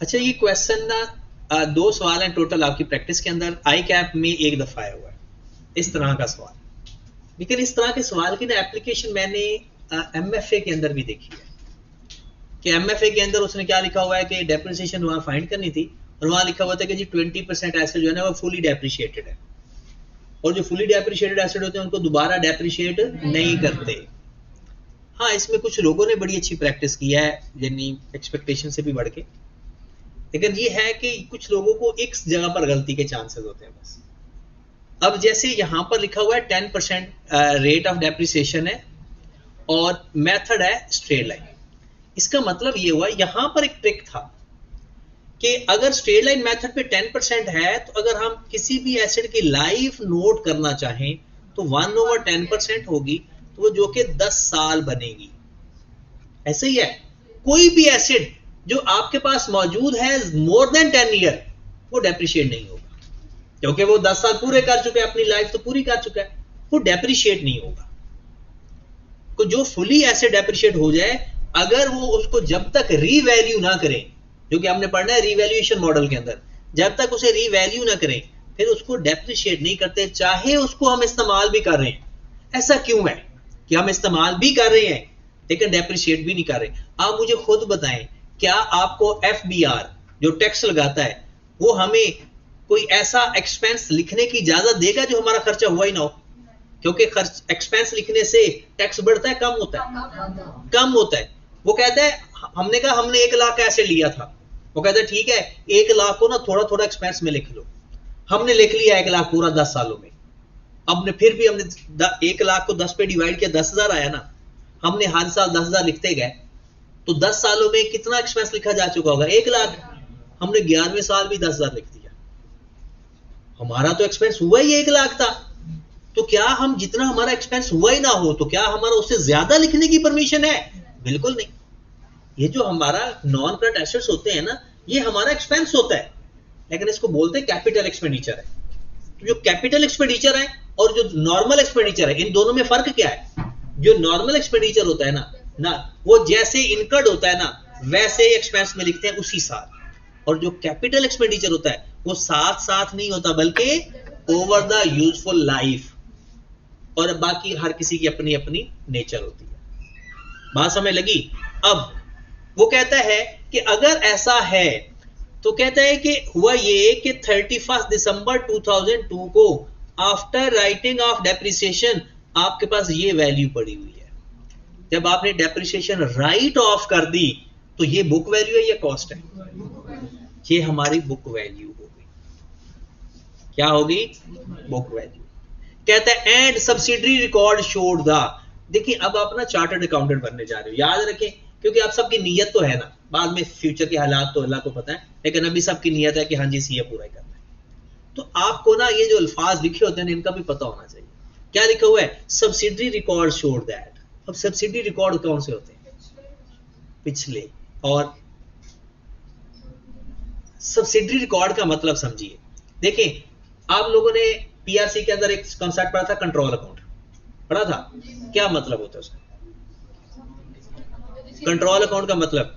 अच्छा, ये क्वेश्चन ना दो सवाल हैं टोटल आपकी प्रैक्टिस के अंदर। आई कैप में एक दफा आया हुआ है इस तरह का सवाल, लेकिन इस तरह के सवाल की ना एप्लीकेशन मैंने एमएफए के अंदर भी देखी है कि एमएफए के अंदर उसने क्या लिखा हुआ है कि डेप्रिसिएशन वहां फाइंड करनी थी, और वहां लिखा हुआ था कि जी 20% एसेट जो है ना वो फुली डेप्रिशिएटेड है, और जो फुली डेप्रिशिएटेड एसेट होते हैं उनको दोबारा डेप्रिशिएट नहीं करते। हाँ, इसमें कुछ लोगों ने बड़ी अच्छी प्रैक्टिस की है, यानी एक्सपेक्टेशन से भी बढ़ के, लेकिन ये है कि कुछ लोगों को एक जगह पर गलती के चांसेस होते हैं बस। अब जैसे यहां पर लिखा हुआ है 10% रेट ऑफ डेप्रिसिएशन है और मेथड है स्ट्रेट लाइन। इसका मतलब ये हुआ यहां पर एक ट्रिक था कि अगर स्ट्रेट लाइन मेथड पे 10% है तो अगर हम किसी भी एसिड की लाइफ नोट करना चाहें तो 1/10% होगी, तो वो जो कि 10 साल बनेगी। ऐसे ही है, कोई भी एसिड जो आपके पास मौजूद है मोर देन 10 ईयर वो डेप्रिशिएट नहीं होगा, क्योंकि वो 10 साल पूरे कर चुके हैं, अपनी लाइफ तो पूरी कर चुका है, वो डेप्रिशिएट नहीं होगा। तो जो फुली एसिड डेप्रिशिएट हो जाए, अगर वो उसको जब तक रीवैल्यू ना करें, जो कि हमने पढ़ना है रीवैल्यूएशन मॉडल के अंदर, जब तक उसे रीवैल्यू ना करें फिर उसको डेप्रिशिएट नहीं करते, चाहे उसको हम इस्तेमाल भी कर रहे हैं। ऐसा क्यों है कि हम इस्तेमाल भी कर रहे हैं लेकिन डेप्रिशिएट भी नहीं कर रहे? आप मुझे खुद बताएं, क्या आपको FBR जो टैक्स लगाता है वो हमें कोई ऐसा एक्सपेंस लिखने की इजाजत देगा जो हमारा खर्चा हुआ ही ना हो? क्योंकि खर्च एक्सपेंस लिखने से टैक्स बढ़ता है कम होता है? कम होता है। वो कहता है, हमने कहा हमने 1 लाख का एसेट लिया था, वो कहता है ठीक है 1 लाख को ना थोड़ा थोड़ा एक्सपेंस में लिख लो। हमने लिख लिया 1 लाख पूरा 10 सालों में। हमने फिर भी हमने 1 लाख को 10 पे डिवाइड किया, 10,000 आया ना। हमने हर साल 10,000 लिखते गए, तो 10 सालों में कितना एक्सपेंस लिखा जा चुका होगा? 1 लाख। हमने 11वें साल भी 10,000 लिख दिया, हमारा तो एक्सपेंस हुआ ही 1 लाख था। तो क्या हम जितना हमारा एक्सपेंस हुआ ही ना हो तो क्या हमारा उससे ज्यादा लिखने की परमिशन है? बिल्कुल नहीं। ये जो हमारा नॉन करंट एसेट्स होते हैं ना, ये हमारा एक्सपेंस होता है, लेकिन इसको बोलते हैं कैपिटल एक्सपेंडिचर है। तो जो कैपिटल एक्सपेंडिचर है और जो नॉर्मल एक्सपेंडिचर है, इन दोनों में फर्क क्या है? जो नॉर्मल एक्सपेंडिचर होता है ना वो जैसे इनकर्ड होता है ना वैसे ही एक्सपेंस में लिखते हैं उसी साल, और जो कैपिटल एक्सपेंडिचर होता है वो साथ साथ नहीं होता बल्कि ओवर द यूजफुल लाइफ, और बाकी हर किसी की अपनी अपनी नेचर होती है। बात समझ लगी? अब वो कहता है कि अगर ऐसा है तो कहता है कि हुआ ये कि 31 दिसंबर 2002 को आफ्टर राइटिंग ऑफ डेप्रिसिएशन आपके पास ये वैल्यू पड़ी हुई है। जब आपने डेप्रिसिएशन राइट ऑफ कर दी तो ये बुक वैल्यू है या कॉस्ट है? ये हमारी बुक वैल्यू हो गई। क्या होगी? Book value. कहता है and subsidiary record showed the. देखिए, अब आप ना चार्टर्ड अकाउंटेंट बनने जा रहे हो, याद रखें, क्योंकि आप सबकी नीयत तो है ना, बाद में फ्यूचर के हालात तो अल्लाह को पता है, लेकिन अभी सबकी नीयत है कि हाँ जी सीए पूरा करना है। तो आपको ना ये जो अल्फाज लिखे होते हैं इनका भी पता होना चाहिए। क्या लिखा हुआ है? Subsidiary record showed that. अब सब्सिडरी रिकॉर्ड कौन से होते हैं? पिछले। और सब्सिडरी रिकॉर्ड का मतलब समझिए। देखिए, आप लोगों ने पीआरसी के अंदर एक कॉन्सेप्ट पढ़ा था, कंट्रोल अकाउंट पढ़ा था। क्या मतलब होता है उसका? कंट्रोल अकाउंट का मतलब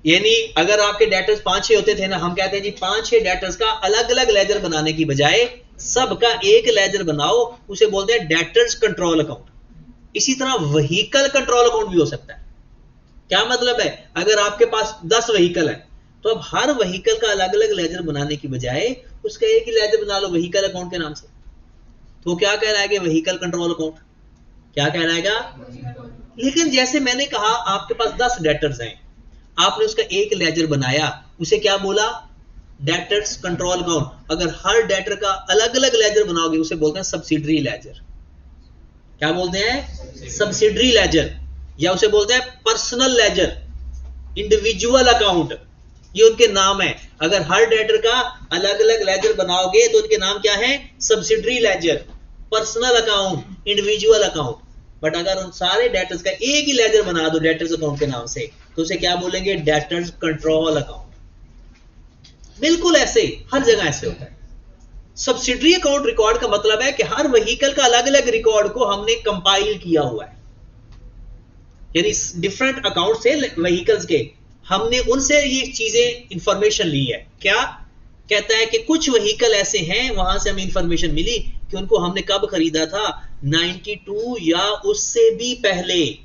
यानी अगर आपके डेटर्स 5-6 होते थे ना, हम कहते हैं जी 5-6 डेटर्स का अलग अलग लेजर बनाने की बजाय सबका एक लेजर बनाओ, उसे बोलते हैं डेटर्स कंट्रोल अकाउंट। इसी तरह व्हीकल कंट्रोल अकाउंट भी हो सकता है। क्या मतलब है? अगर आपके पास 10 व्हीकल है तो अब हर व्हीकल का अलग अलग लेजर बनाने की बजाय उसका एक ही लेजर बना लो व्हीकल अकाउंट के नाम से, तो क्या कहलाएगा? Vehicle control account. क्या कहलाएगा? लेकिन जैसे मैंने कहा आपके पास 10 डेटर्स हैं, आपने उसका एक लेजर बनाया, उसे क्या बोला? Debtors control account. अगर हर डेटर का अलग अलग लेजर बनाओगे उसे बोलते हैं सब्सिडरी लेजर। क्या बोलते हैं? सब्सिडरी लेजर, या उसे बोलते हैं पर्सनल लेजर, इंडिविजुअल अकाउंट, ये उनके नाम है। अगर हर डेटर का अलग अलग लेजर बनाओगे तो उनके नाम क्या है? Subsidiary laser, personal account, individual account. But अगर उन सारे डेटर्स का एक ही लेजर बना दो डेटर्स अकाउंट के नाम से तो उसे क्या बोलेंगे? Debtors control account. बिल्कुल ऐसे हर जगह ऐसे होता है। सब्सिडरी अकाउंट रिकॉर्ड का मतलब है कि हर व्हीकल का अलग अलग रिकॉर्ड को हमने कंपाइल किया हुआ है, यानी डिफरेंट अकाउंट से व्हीकल्स के हमने उनसे ये चीजें इंफॉर्मेशन ली है। क्या कहता है कि कुछ व्हीकल ऐसे हैं, वहां से हमें इंफॉर्मेशन मिली कि उनको हमने कब खरीदा था, 92 या उससे भी पहले।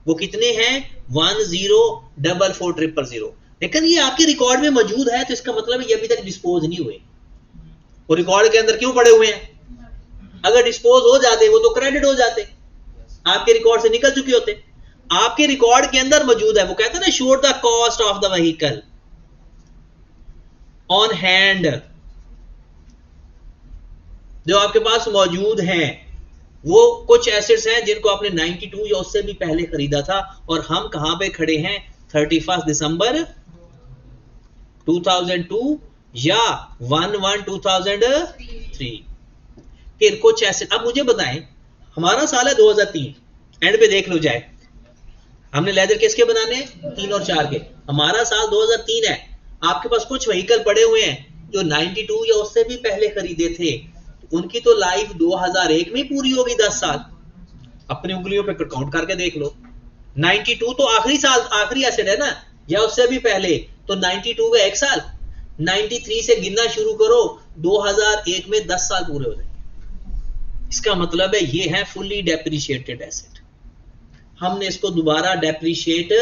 वो कितने हैं, 10440000। लेकिन ये आपके रिकॉर्ड में मौजूद है, तो इसका मतलब है ये अभी तक डिस्पोज नहीं हुए। वो रिकॉर्ड के अंदर क्यों पड़े हुए हैं? अगर डिस्पोज हो जाते वो तो क्रेडिट हो जाते, आपके रिकॉर्ड से निकल चुके होते। आपके रिकॉर्ड के अंदर मौजूद है। वो कहते हैं ना, show the cost of the vehicle on hand, जो आपके पास मौजूद हैं। वो कुछ एसेट्स हैं जिनको आपने 92 या उससे भी पहले खरीदा था, और हम कहां पे खड़े हैं, 31 दिसंबर 2002 या 11/2003। फिर कुछ एसेट, अब मुझे बताएं, हमारा साल है 2003, एंड पे देख लो जाए, हमने लेदर किसके बनाने हैं, 3 और 4 के। हमारा साल 2003 है, आपके पास कुछ व्हीकल पड़े हुए हैं जो 92 या उससे भी पहले खरीदे थे, उनकी तो लाइफ 2001 में पूरी होगी, 10 साल। अपनी उंगलियों पे काउंट करके देख लो। 92 तो आखिरी साल, आखिरी एसेट है ना, या उससे भी पहले, तो 92 का 1 साल, 93 से गिनना शुरू करो, 2001 में 10 साल पूरे हो जाएंगे। इसका मतलब है ये है फुल्ली डेप्रिशिएटेड एसेट, हमने इसको दोबारा डेप्रिशिएट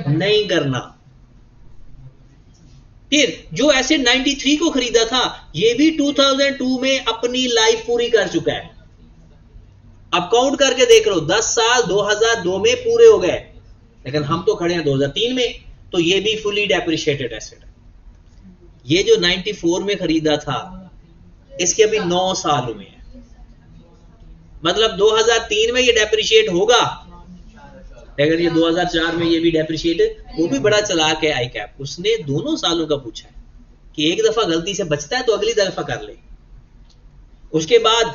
नहीं करना। फिर जो एसेट 93 को खरीदा था, ये भी 2002 में अपनी लाइफ पूरी कर चुका है। अब काउंट करके देख लो, 10 साल 2002 में पूरे हो गए, लेकिन हम तो खड़े हैं 2003 में, तो ये भी फुल्ली डेप्रिशिएटेड एसेट है। ये जो 94 में खरीदा था, इसके अभी 9 साल हुए हैं, मतलब 2003 में ये डेप्रिशिएट होगा, अगर ये 2004 में ये भी डेप्रिशिएट। वो भी बड़ा चालाक है आई कैप, उसने दोनों सालों का पूछा है कि एक दफा गलती से बचता है तो अगली दफा कर ले, उसके बाद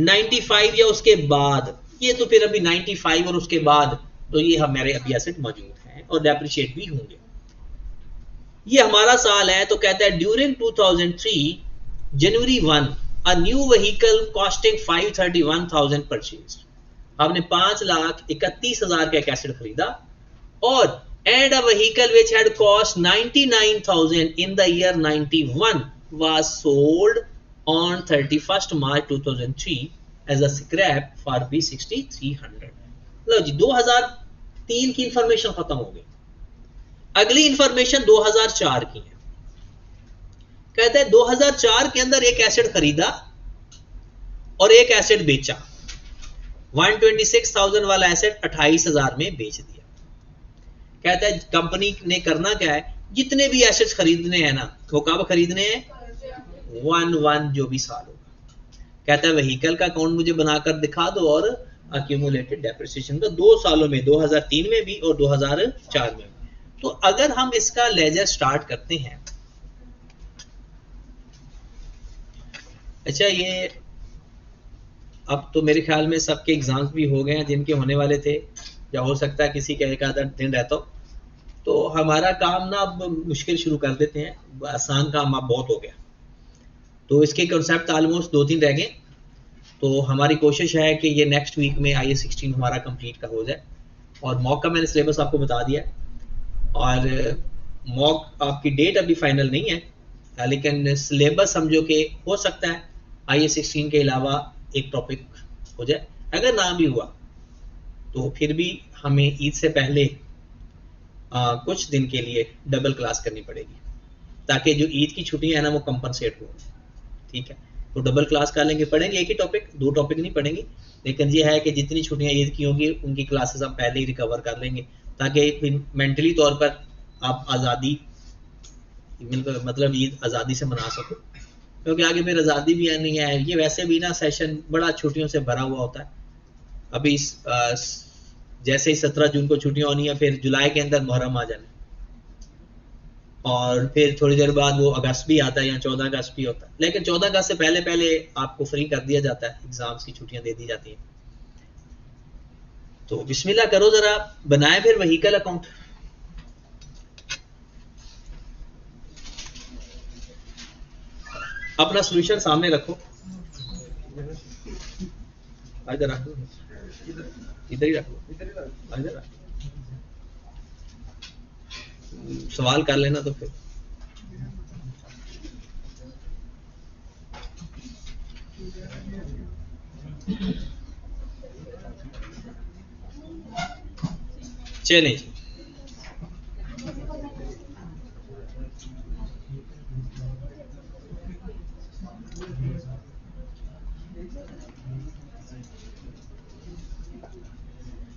95 या उसके बाद, ये तो फिर अभी 95 और उसके बाद, तो ये हमारे अभी एसेट मौजूद हैं और डेप्रिशिएट भी होंगे। ये हमारा साल है, तो कहता है during 2003 January 1 a new vehicle costing 531,000 purchase. आपने 5,31,000 का एक एसेट खरीदा, और and a vehicle which had cost 99,000 in the year 91 was sold on 31 March 2003 as a scrap for B6300। लो जी, 2003 की इंफॉर्मेशन खत्म हो गई। अगली इंफॉर्मेशन 2004 की है। कहते हैं 2004 के अंदर एक एसेट खरीदा और एक एसेट बेचा, 126,000 वाला एसेट 28,000 में बेच दिया। कहता है कंपनी ने करना क्या है, जितने भी एसेट्स खरीदने हैं ना, वो कब खरीदने हैं, 1/1 जो भी साल होगा। कहता है व्हीकल का अकाउंट मुझे बनाकर दिखा दो, और अक्यूमुलेटेड डेप्रिसिएशन का 2 सालों में, 2003 में भी और 2004 में भी। तो अगर हम इसका लेजर स्टार्ट करते हैं, अच्छा ये अब तो मेरे ख्याल में सबके एग्जाम्स भी हो गए हैं जिनके होने वाले थे, या हो सकता है किसी का एक आधा दिन रहता हो, तो हमारा काम ना अब मुश्किल शुरू कर देते हैं, आसान काम अब बहुत हो गया। तो इसके कॉन्सेप्ट ऑलमोस्ट 2-3 रह गए, तो हमारी कोशिश है कि ये नेक्स्ट वीक में IS16 हमारा कंप्लीट का हो जाए। और मॉक का मैंने सिलेबस आपको बता दिया, और मॉक आपकी डेट अभी फाइनल नहीं है, लेकिन सिलेबस समझो कि हो सकता है IS16 के अलावा एक टॉपिक हो जाए। अगर ना भी हुआ तो फिर भी हमें ईद से पहले कुछ दिन के लिए डबल क्लास करनी पड़ेगी, ताकि जो ईद की छुट्टियां है ना, वो कंपनसेट हो। ठीक है, तो डबल क्लास कर लेंगे, पढ़ेंगे एक ही टॉपिक, 2 टॉपिक नहीं पढ़ेंगे, लेकिन ये है कि जितनी छुट्टियां ईद की होंगी उनकी क्लासेस हम पहले ही रिकवर कर लेंगे, ताकि मेंटली तौर पर आप आज़ादी, मतलब ईद आज़ादी से मना सको, क्योंकि आगे फिर आज़ादी भी नहीं है। ये वैसे भी ना सेशन बड़ा छुट्टियों से भरा हुआ होता है। अभी जैसे ही 17 जून को छुट्टियां होनी है, फिर जुलाई के अंदर मुहर्रम आ जाना, और फिर थोड़ी देर बाद वो अगस्त भी आता है, या 14 अगस्त भी होता है, लेकिन 14 अगस्त से पहले पहले आपको फ्री कर दिया जाता है, एग्जाम्स की छुट्टियां दे दी जाती हैं। तो बिस्मिल्लाह करो, जरा बनाए फिर व्हीकल अकाउंट। अपना सॉल्यूशन सामने रखो, इधर रखो, इधर ही रखो, इधर रखो। सवाल कर लेना तो फिर। चलिए जी,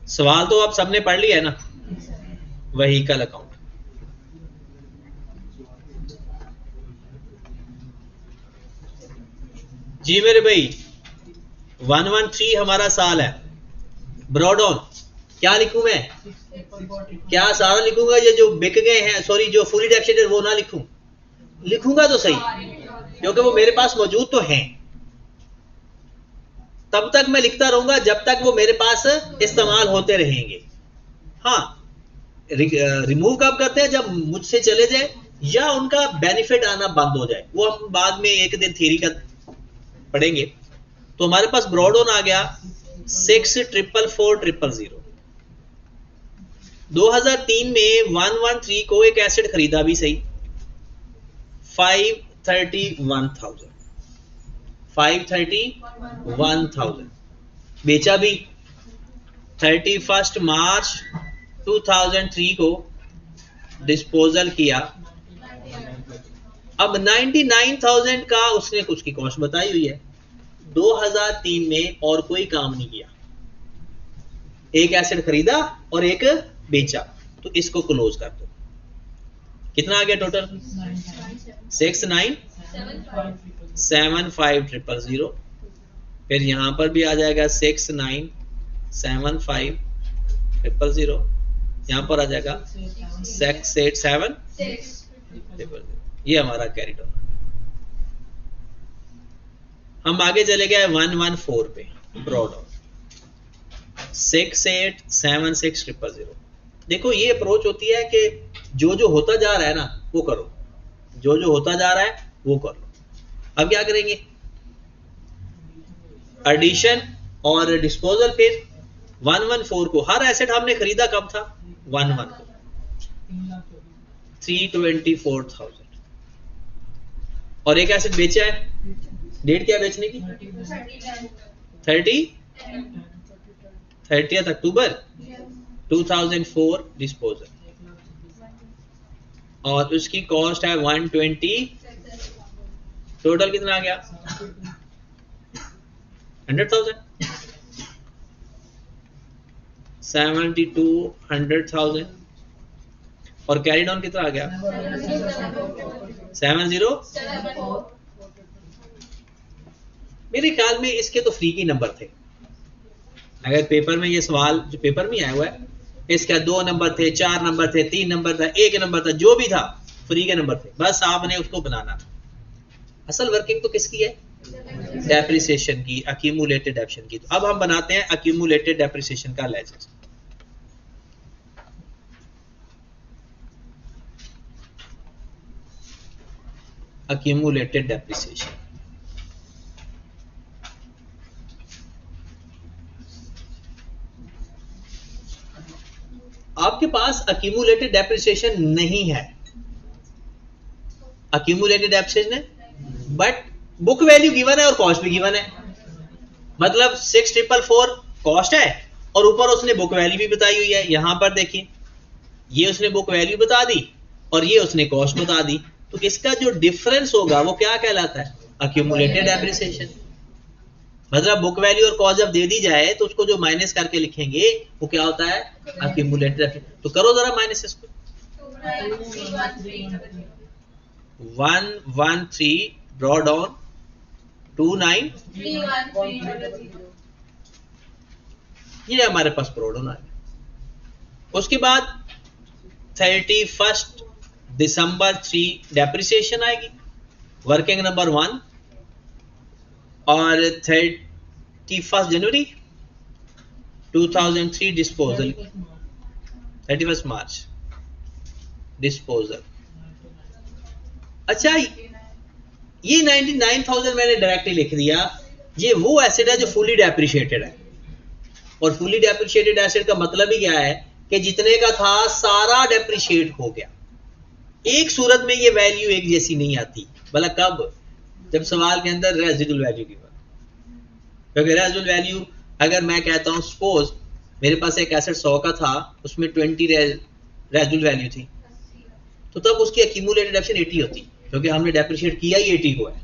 सवाल तो आप सबने पढ़ लिया है ना, व्हीकल अकाउंट। जी मेरे भाई, 113 हमारा साल है। ब्रॉड ऑन क्या लिखूं मैं? क्या सारा लिखूंगा? ये जो बिक गए हैं, सॉरी जो फुली डेप्रिसिएटेड वो ना लिखूं? लिखूंगा तो सही, क्योंकि वो मेरे पास मौजूद तो हैं। तब तक मैं लिखता रहूंगा जब तक वो मेरे पास इस्तेमाल होते रहेंगे। हाँ, रिमूव कब करते हैं? जब मुझसे चले जाए या उनका बेनिफिट आना बंद हो जाए। वो हम बाद में एक दिन थ्योरी का पढ़ेंगे। तो हमारे पास ब्रॉड ऑन आ गया 6,444,000। 2003 में 113 को एक एसेट खरीदा भी सही 531,000, बेचा भी 31 मार्च 2003 को डिस्पोजल किया। अब 99,000 का उसने कुछ की कॉस्ट बताई हुई है। 2003 में और कोई काम नहीं किया, एक एसेट खरीदा और एक बेचा, तो इसको क्लोज कर दो। कितना आ गया टोटल? 6,975,000। फिर यहां पर भी आ जाएगा 6,975,000। यहां पर आ जाएगा 6,87,000। ये हमारा कैरी डाउन। हम आगे चले गए 114 पे, ब्रॉड ऑन 6,87,6,000। देखो ये अप्रोच होती है कि जो जो होता जा रहा है ना वो करो, जो जो होता जा रहा है वो कर लो। अब क्या करेंगे? एडिशन और डिस्पोजल। फिर 114 को, हर एसेट हमने खरीदा कब था? 11 को 324,000, और एक एसेट बेचा है। डेट क्या बेचने की? 30th अक्टूबर 2004 डिस्पोजल, और उसकी कॉस्ट है 120। टोटल कितना आ गया? 100,000। 100,000। और कैरी डाउन कितना आ गया? 70। मेरे ख्याल में इसके तो फ्री के नंबर थे। अगर पेपर में ये सवाल जो पेपर में आया हुआ है, इसका 2 नंबर थे, 4 नंबर थे, 3 नंबर था, 1 नंबर था, जो भी था फ्री के नंबर थे। बस आपने उसको बनाना। असल वर्किंग तो किसकी है? डेप्रिसिएशन की, अक्यूमुलेटेड डेप्रिसिएशन की। तो अब हम बनाते हैं अक्यूमुलेटेड डेप्रिसिएशन का लेजर। अक्यूमुलेटेड डेप्रिसिएशन, आपके पास अक्यूमुलेटेड डेप्रिसिएशन नहीं है। अक्यूमुलेटेड डेप्रिसिएशन है, बट बुक वैल्यू गिवन है और कॉस्ट भी गिवन है। मतलब 6,444 कॉस्ट है और ऊपर उसने बुक वैल्यू भी बताई हुई है। यहां पर देखिए, ये उसने बुक वैल्यू बता दी और ये उसने कॉस्ट बता दी। तो इसका जो डिफरेंस होगा वो क्या कहलाता है? Accumulated depreciation. मतलब बुक वैल्यू और कॉस्ट जब दे दी जाए तो उसको जो माइनस करके लिखेंगे वो क्या होता है? अक्यूमुलेटेड। तो करो जरा माइनस इसको। 113 ब्रॉड ऑन 29, ये हमारे पास ब्रॉड ऑन आ गया। उसके बाद 31 दिसंबर 3 डेप्रिसिएशन आएगी, वर्किंग नंबर 1। और 31 जनवरी 2003 डिस्पोजल, 31 मार्च डिस्पोजल। अच्छा, ये 99,000 मैंने डायरेक्टली लिख दिया। ये वो एसेट है जो फुली डेप्रिशिएटेड है, और फुली डेप्रिशिएटेड एसेट का मतलब ही क्या है कि जितने का था सारा डेप्रिशिएट हो गया। एक सूरत में ये वैल्यू एक जैसी नहीं आती, भला कब? जब सवाल के अंदर रेजिडुअल वैल्यू की बात, क्योंकि रेजिडुअल वैल्यू अगर मैं कहता हूं सपोज मेरे पास एक एसेट 100 का था, उसमें 20 रेजिडुअल वैल्यू थी, तो तब उसकी एक्यूमुलेटेड डेप्रिसिएशन 80 होती, क्योंकि हमने डेप्रिशिएट किया ही 80 को है।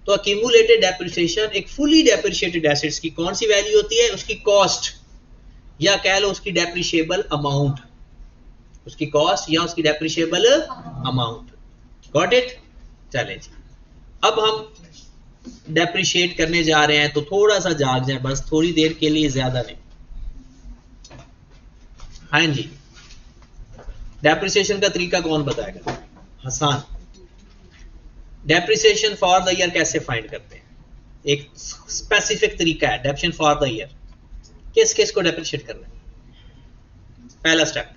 तो एक्यूमुलेटेड डेप्रिसिएशन एक फुली डेप्रिशिएटेड एसेट्स की कौन सी वैल्यू होती है? उसकी कॉस्ट, या कह लो उसकी डेप्रिशिएबल अमाउंट, उसकी कॉस्ट या उसकी डेप्रिशिएबल अमाउंट। Got it? चले जी, अब हम डेप्रिशिएट करने जा रहे हैं, तो थोड़ा सा जाग जाए बस, थोड़ी देर के लिए, ज्यादा नहीं। हाँ जी, डेप्रिसिएशन का तरीका कौन बताएगा? Hasan. Depreciation for the year कैसे फाइंड करते हैं? एक स्पेसिफिक तरीका है डेप्रिसिएशन फॉर द ईयर। किस किस को डेप्रिशिएट करना है? पहला step,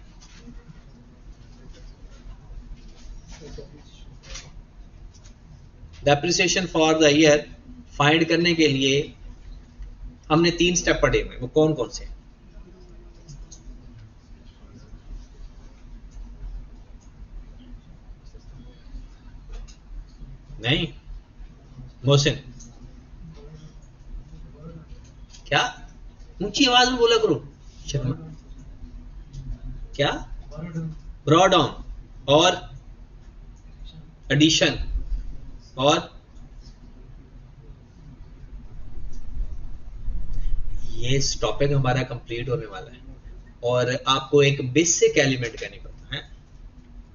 depreciation for the year find करने के लिए हमने 3 स्टेप पढ़े हुए, वो कौन कौन से? नहीं, मोहसिन क्या? ऊंची आवाज में बोला करो। शर्मा क्या? ब्रॉड ऑन और एडिशन और ये टॉपिक हमारा कंप्लीट होने वाला है, और आपको एक बेसिक एलिमेंट का नहीं पता है,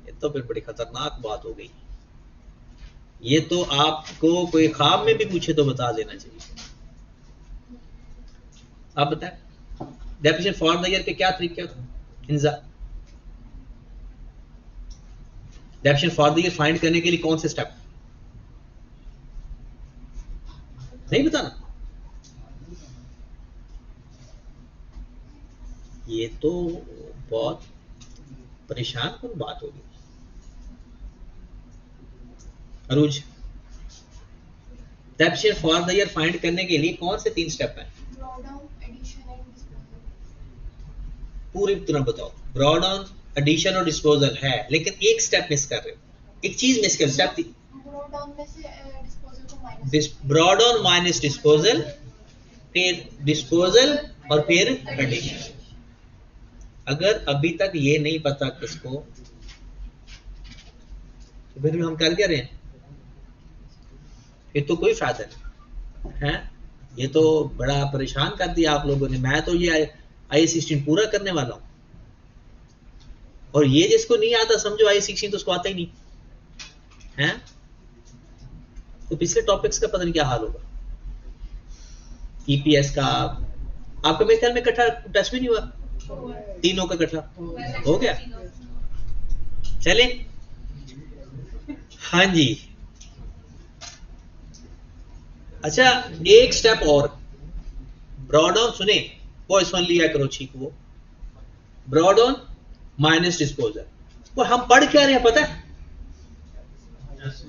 ये तो फिर बड़ी खतरनाक बात हो गई। ये तो आपको कोई ख्वाब में भी पूछे तो बता देना चाहिए। आप बताएं डेफिनेशन फॉर द ईयर के क्या तरीके होते हैं? इंजा, definition for the year find करने के लिए कौन से स्टेप? नहीं बताना? ये तो बहुत परेशान कौन बात होगी। Arooj, definition for the year find करने के लिए कौन से 3 स्टेप हैं? पूरी तरह बताओ। ब्रॉड ऑन, एडिशन और डिस्पोजल है, लेकिन एक स्टेप मिस कर रहे हो, एक चीज मिस कर। Step brought on minus disposal, फिर डिस्पोजल और फिर एडिशन। अगर अभी तक ये नहीं पता किसको, तो फिर हम कर क्या रहे हैं? ये तो कोई फायदा नहीं है। ये तो बड़ा परेशान कर दिया आप लोगों ने। मैं तो ये आई-16 पूरा करने वाला हूं, और ये जिसको नहीं आता समझो आई-16 तो उसको आता ही नहीं है। तो पिछले टॉपिक्स का पता नहीं क्या हाल होगा। ईपीएस का आपका मेरे ख्याल में इकट्ठा टेस्ट भी नहीं हुआ, तीनों का इकट्ठा हो गया। चले, हाँ जी। अच्छा, एक स्टेप और, ब्रॉड ऑन, सुने वो सुन लिया करो ठीक। वो ब्रॉड ऑन माइनस डिस्पोजल, वो हम पढ़ क्या रहे हैं पता है?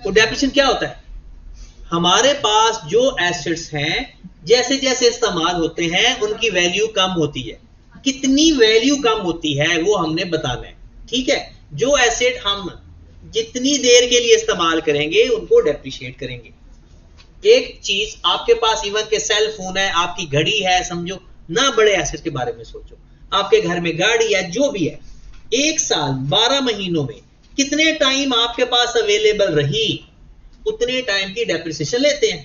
वो डेफिनेशन क्या होता है? हमारे पास जो एसेट्स हैं जैसे जैसे इस्तेमाल होते हैं उनकी वैल्यू कम होती है। कितनी वैल्यू कम होती है वो हमने बताना है, ठीक है? जो एसेट हम जितनी देर के लिए इस्तेमाल करेंगे उनको डेप्रिशिएट करेंगे। एक चीज आपके पास इवन के सेल फोन है, आपकी घड़ी है, समझो ना, बड़े एसेट के बारे में सोचो, आपके घर में गाड़ी है, जो भी है, एक साल 12 महीनों में कितने टाइम आपके पास अवेलेबल रही, उतने टाइम की डेप्रिसिएशन लेते हैं।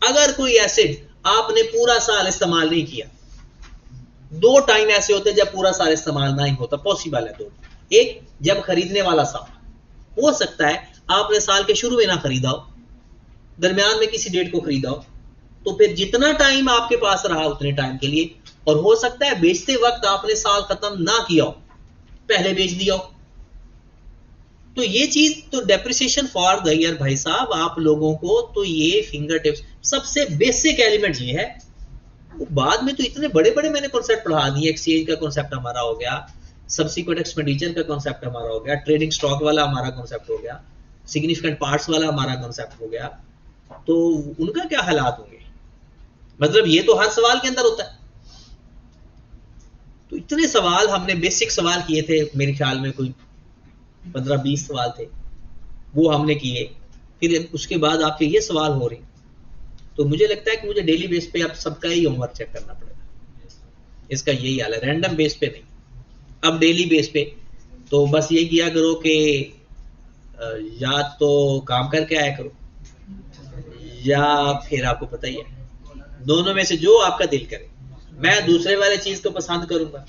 अगर कोई एसेट आपने पूरा साल इस्तेमाल नहीं किया, 2 टाइम ऐसे होते हैं जब पूरा साल इस्तेमाल नहीं होता, पॉसिबल है 2। एक, जब खरीदने वाला साल, हो सकता है आपने साल के शुरू में ना खरीदा हो, दरमियान में किसी डेट को खरीदा हो, तो फिर जितना टाइम आपके पास रहा उतने टाइम के लिए। और हो सकता है बेचते वक्त आपने साल खत्म ना किया हो, पहले बेच दिया हो। तो ये चीज तो डेप्रिसिएशन फॉर द ईयर भाई साहब आप लोगों को तो ये फिंगर टिप्स सबसे बेसिक एलिमेंट ये है। बाद में तो इतने बड़े बड़े मैंने कॉन्सेप्ट पढ़ा दिए। एक्सचेंज का कॉन्सेप्ट हमारा हो गया, सब्सिक्वेंट एक्सपेंडिचर का कॉन्सेप्ट हमारा हो गया, ट्रेडिंग स्टॉक वाला हमारा कॉन्सेप्ट हो गया, सिग्निफिकेंट पार्ट्स वाला हमारा कॉन्सेप्ट हो गया। तो उनका क्या हालात होंगे? मतलब ये तो हर सवाल के अंदर होता है। तो इतने सवाल हमने बेसिक सवाल किए थे मेरे ख्याल में कोई 15-20 सवाल थे, वो हमने किए। फिर उसके बाद आपके ये सवाल हो रहे, तो मुझे लगता है कि मुझे डेली बेस पे अब सबका ही होमवर्क चेक करना पड़ेगा। इसका यही हाल है, रैंडम बेस पे नहीं, अब डेली बेस पे। तो बस ये किया करो कि या तो काम करके आया करो, या फिर आपको पता ही है, दोनों में से जो आपका दिल करे। मैं दूसरे वाले चीज को पसंद करूंगा,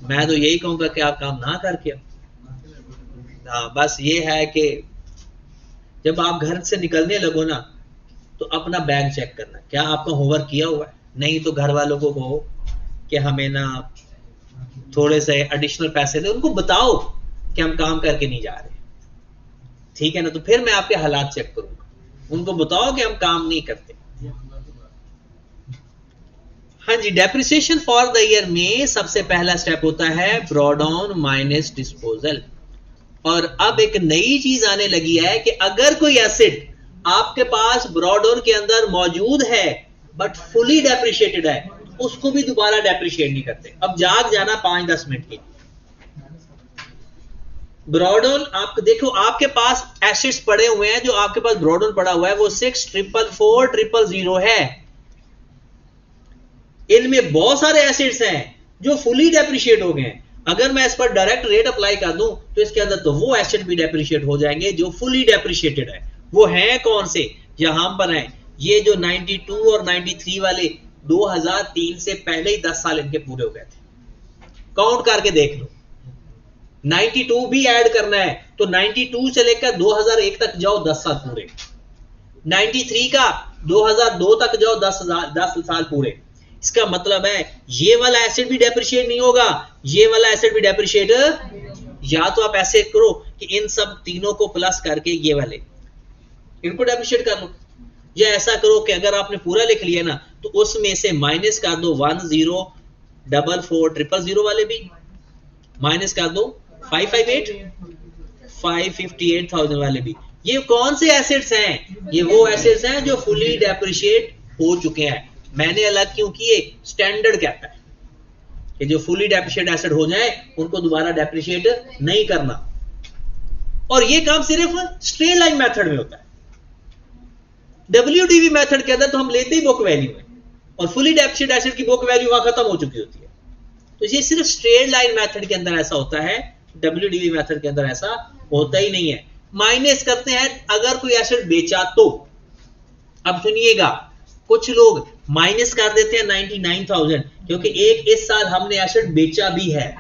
मैं तो यही कहूंगा कि आप काम ना करके आओ। हाँ, बस ये है कि जब आप घर से निकलने लगो ना, तो अपना बैग चेक करना, क्या आपका होमवर्क किया हुआ है। नहीं तो घर वालों को कहो कि हमें ना थोड़े से एडिशनल पैसे दे, उनको बताओ कि हम काम करके नहीं जा रहे, ठीक है ना। तो फिर मैं आपके हालात चेक करूंगा, उनको बताओ कि हम काम नहीं करते। हाँ जी, डेप्रिसिएशन फॉर द ईयर में सबसे पहला स्टेप होता है ब्रॉ डाउन माइनस डिस्पोजल। और अब एक नई चीज आने लगी है कि अगर कोई एसेट आपके पास ब्रॉ डाउन के अंदर मौजूद है बट फुली डेप्रिशिएटेड है, उसको भी दोबारा डेप्रिशिएट नहीं करते। अब जाग जाना 5-10 मिनट की। ब्रॉ डाउन आप देखो, आपके पास एसेट्स पड़े हुए हैं, जो आपके पास ब्रॉ डाउन पड़ा हुआ है वो 6,444,000 है। इनमें बहुत सारे एसेट्स हैं जो फुली डेप्रिशिएट हो गए हैं। अगर मैं इस पर डायरेक्ट रेट अप्लाई कर दूं तो इसके अंदर तो वो एसेट भी डेप्रिशिएट हो जाएंगे जो फुली डेप्रिशिएटेड है। वो हैं कौन से, यहां पर हैं ये जो 92 और 93 वाले 2003 से पहले ही 10 साल इनके पूरे हो गए थे। काउंट करके देख लो, 92 भी ऐड करना है तो 92 से लेकर 2001 तक जाओ, 10 साल पूरे। 93 का 2002 तक जाओ, 10 साल पूरे। इसका मतलब है ये वाला एसेट भी डेप्रिशिएट नहीं होगा, ये वाला एसेट भी डेप्रिशिएट। या तो आप ऐसे करो कि इन सब तीनों को प्लस करके ये वाले इनको डेप्रिशिएट कर लो, या ऐसा करो कि अगर आपने पूरा लिख लिया ना तो उसमें से माइनस कर दो 10,44,000 वाले भी, माइनस कर दो 558,000 वाले भी। ये कौन से एसेट्स हैं, ये वो एसेट्स हैं जो फुली डेप्रिशिएट हो चुके हैं। मैंने अलग क्यों किए, स्टैंडर्ड कहता है कि जो फुली डेप्रिशिएट एसेट हो जाए उनको दोबारा डेप्रिशिएट नहीं करना। और ये काम सिर्फ स्ट्रेट लाइन मेथड में होता है। WDV मेथड के अंदर तो हम लेते ही बुक वैल्यू है, और फुली डेप्रिशिएट एसेट की बुक वैल्यू वहां खत्म हो चुकी होती है। तो ये सिर्फ स्ट्रेट लाइन मेथड के अंदर ऐसा होता है, WDV मेथड के अंदर ऐसा होता ही नहीं है। माइनस करते हैं अगर कोई एसेट बेचा तो। अब सुनिएगा, कुछ लोग माइनस कर देते हैं 99,000 क्योंकि इस साल हमने एसेट बेचा भी है।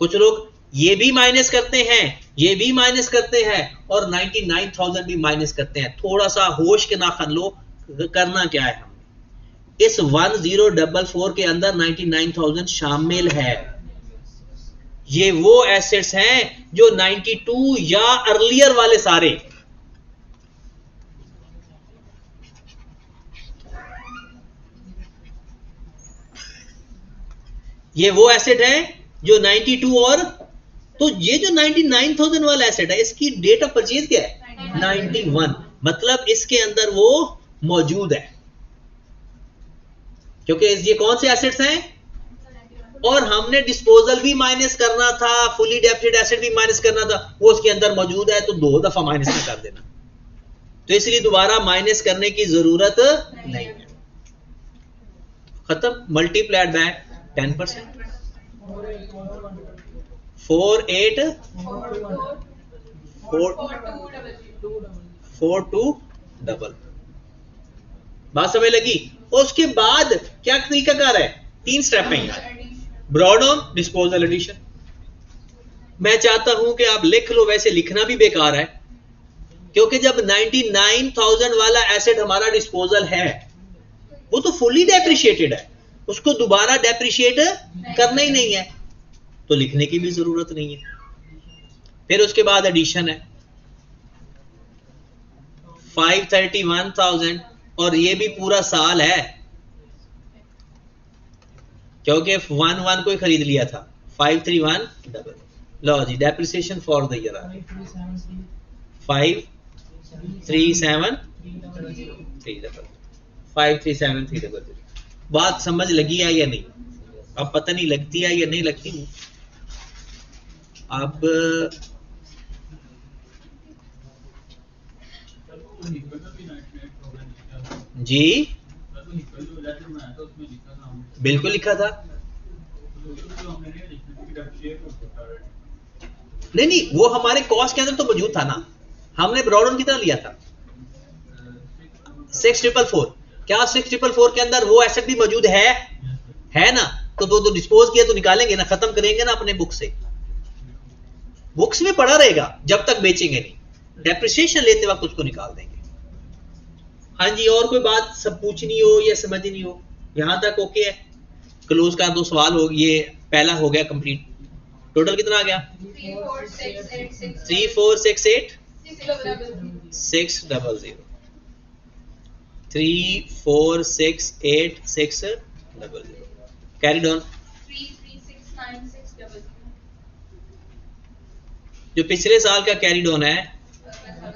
कुछ लोग ये भी माइनस करते हैं, ये भी माइनस करते हैं, और 99,000 भी माइनस करते हैं। थोड़ा सा होश के नाखन लो, करना क्या है हमने। इस 1044 के अंदर 99,000 शामिल है। ये वो एसेट्स हैं जो 92 या अर्लियर वाले सारे, ये वो एसेट है जो 92 और, तो ये जो 99,000 वाला एसेट है इसकी डेट ऑफ परचेज क्या है, 91, मतलब इसके अंदर वो मौजूद है। क्योंकि ये कौन से एसेट्स हैं, और हमने डिस्पोजल भी माइनस करना था, फुली डेप्रिशिएटेड एसेट भी माइनस करना था, वो उसके अंदर मौजूद है, तो 2 दफा माइनस नहीं कर देना। तो इसलिए दोबारा माइनस करने की जरूरत नहीं है। खत्म। मल्टीप्लाइड बाय 10%, 4,8,4,2 बात समझ लगी। उसके बाद क्या तरीका कार है, 3 स्टेप है यार, ब्रॉ डाउन, डिस्पोजल, एडिशन। मैं चाहता हूं कि आप लिख लो, वैसे लिखना भी बेकार है क्योंकि जब 99,000 वाला एसेट हमारा डिस्पोजल है वो तो फुली डेप्रिशिएटेड है, उसको दोबारा डेप्रिशिएट करना ही नहीं है, तो लिखने की भी जरूरत नहीं है। फिर उसके बाद एडिशन है 531,000, और ये भी पूरा साल है क्योंकि 1 को ही खरीद लिया था। 531 डबल, लो जी, डेप्रिसिएशन फॉर द ईयर आ गई 537,300। बात समझ लगी है या नहीं, अब पता नहीं लगती है या नहीं लगती। अब जी बिल्कुल लिखा था। नहीं वो हमारे कॉस्ट के अंदर तो मौजूद था ना, हमने ब्रॉडन कितना लिया था 6444। क्या 6444 के अंदर वो एसेट भी मौजूद है ना, तो दो डिस्पोज किया तो निकालेंगे ना, खत्म करेंगे ना अपने बुक से, बुक्स में पड़ा रहेगा जब तक बेचेंगे नहीं, डेप्रिसिएशन लेते वक्त उसको निकाल देंगे। हाँ जी, और कोई बात सब पूछनी हो या समझनी हो, यहां तक ओके है? क्लोज कर दो, सवाल हो, ये पहला हो गया कंप्लीट। टोटल कितना आ गया 3468 600 3468 600 कैरी डाउन। जो पिछले साल का कैरी डाउन है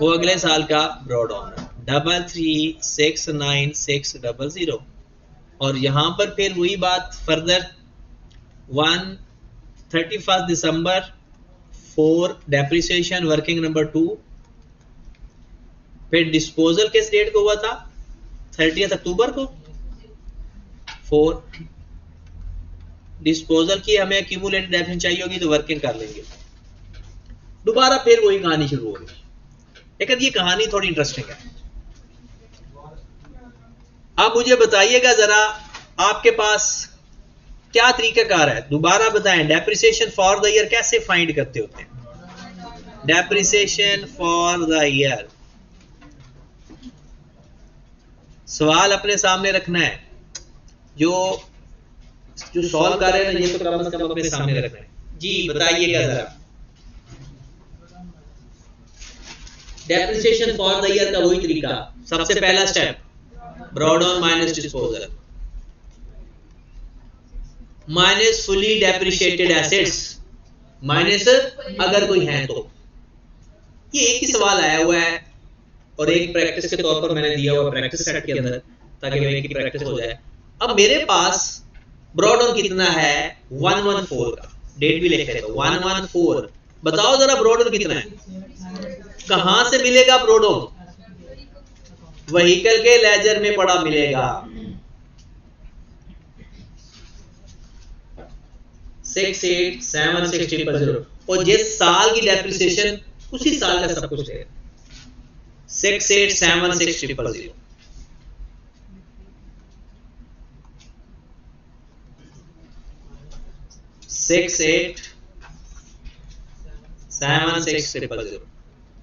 वो अगले साल का ब्रॉड ऑन है 3369 और यहां पर फिर वही बात फर्दर 31 दिसंबर 4 डेप्रिसिएशन वर्किंग नंबर 2, फिर डिस्पोजल किस डेट को हुआ था 30 अक्टूबर को 4 डिस्पोजल की हमें एक्यूमुलेटेड डेप्रिसिएशन चाहिए होगी तो वर्किंग कर लेंगे, दोबारा फिर वही कहानी शुरू होगी। लेकिन ये कहानी थोड़ी इंटरेस्टिंग है। अब मुझे बताइएगा जरा आपके पास क्या तरीकाकार है, दोबारा बताएं, डेप्रिसिएशन फॉर द ईयर कैसे फाइंड करते होते हैं? डेप्रिसिएशन फॉर द ईयर, सवाल अपने सामने रखना है, जो सॉल्व कर रहे हैं ये तो कम से कम अपने सामने रखना है। जी बताइएगा जरा, डेप्रिसिएशन फॉर द ईयर का वही तरीका, सबसे पहला step brought on minus disposal minus fully depreciated assets minus अगर कोई है तो। ये एक ही सवाल आया हुआ है और एक प्रैक्टिस के तौर पर मैंने दिया हुआ प्रैक्टिस सेट के अंदर ताकि मेरे की प्रैक्टिस हो जाए। अब मेरे पास ब्रॉड ऑन कितना है 114 का, डेट भी लिखे तो 114, बताओ जरा ब्रॉड ऑन कितना है, कहां से मिलेगा ब्रॉड ऑन? व्हीकल के लेजर में पड़ा मिलेगा 68760 और जिस साल की डेप्रिसिएशन उसी साल का सब कुछ है 68760 68760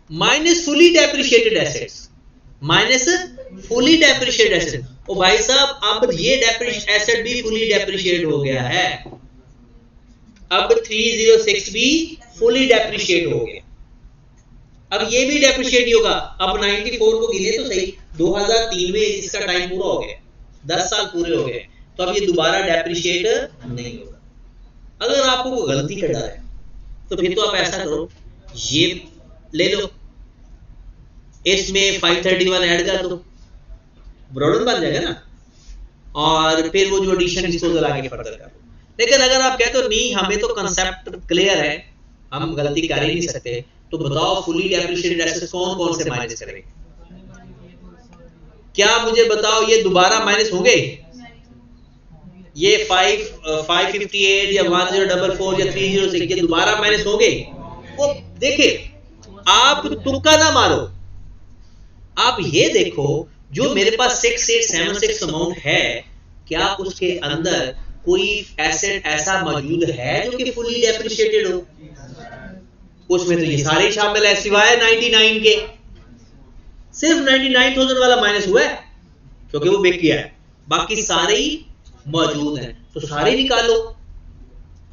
minus fully depreciated assets minus fully depreciated asset. ओ भाई साहब अब ये एसेट भी फुली डेप्रिशिएट हो गया है, अब 306 भी फुली डेप्रिशिएट हो गया, अब ये भी डेप्रिशिएट ही होगा। अब 94 को गिने तो सही, 2003 में इसका टाइम पूरा हो गया, 10 साल पूरे हो गए, तो अब ये दोबारा डेप्रिशिएट नहीं होगा। अगर आपको कोई गलती कर रहा है तो फिर तो आप ऐसा करो, ये ले लो, इसमें 531 ऐड कर दो, ब्रॉड बन जाएगा ना, और फिर वो जो एडिशन डिस्पोजल आगे फर्दर कर दो। लेकिन अगर आप कहते हो नहीं हमें तो कांसेप्ट क्लियर है, हम गलती कर ही नहीं सकते, तो बताओ फुली डेप्रिशिएटेड एसेट्स कौन कौन से माइनस करेंगे? क्या मुझे बताओ ये दोबारा माइनस होंगे? ये 558 या 1044 या 306 ये दोबारा माइनस होंगे? वो देखिए, आप तुक्का ना मारो, आप ये देखो जो मेरे पास 6876 अमाउंट है, क्या उसके अंदर कोई एसेट ऐसा मौजूद है जो कि फुली डेप्रिशिएटेड हो? उसमें तो ये सारे शामिल है सिवाय 99 के, सिर्फ 99,000 वाला माइनस हुआ है क्योंकि वो बिक गया है, बाकी सारे ही मौजूद हैं, तो सारे निकालो।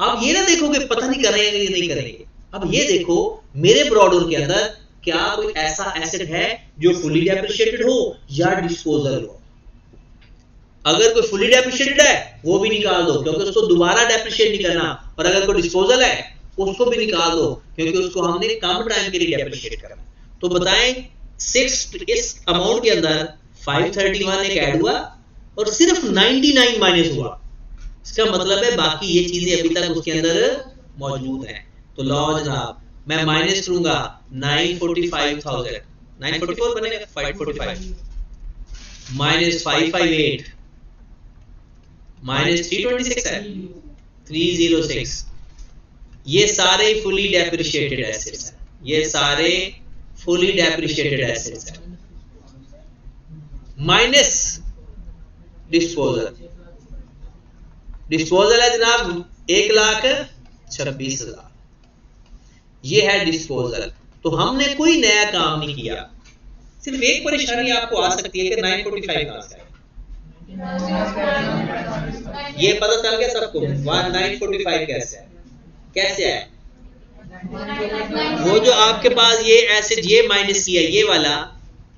आप ये ना देखो कि पता नहीं करेंगे या नहीं करेंगे, अब ये देखो मेरे ब्रॉडर के अंदर क्या कोई ऐसा एसेट है जो फुली डेप्रिशिएटेड हो या डिस्पोजल हो। अगर कोई फुली डेप्रिशिएटेड है वो भी निकाल दो क्योंकि उसको दोबारा डेप्रिशिएट नहीं करना, और अगर कोई डिस्पोजल है उसको भी निकाल दो क्योंकि उसको हमने कम टाइम के लिए डेप्रिशिएट करना। तो बताएं इस अमाउंट के अंदर 531 एक ऐड हुआ और सिर्फ 99 माइनस हुआ, इसका मतलब है बाकी ये चीजें अभी तक उसके अंदर मौजूद हैं। तो लो जनाब मैं माइनस करूंगा 945,000, 944 बनेगा 545 माइनस 558 माइनस 326 है 306। ये सारे फुली डेप्रिशिएटेड एसेट्स हैं, ये सारे फुली डेप्रिशिएटेड एसेट्स हैं। माइनस डिस्पोजल, डिस्पोजल है जनाब 1,26,000, ये है डिस्पोजल। तो हमने कोई नया काम नहीं किया। सिर्फ एक परेशानी आपको आ सकती है कि 945 कहां से आया, ये पता चल गया सबको 945 कैसे है, कैसे है। वो जो आपके पास ये एसेट ये माइनस किया ये वाला,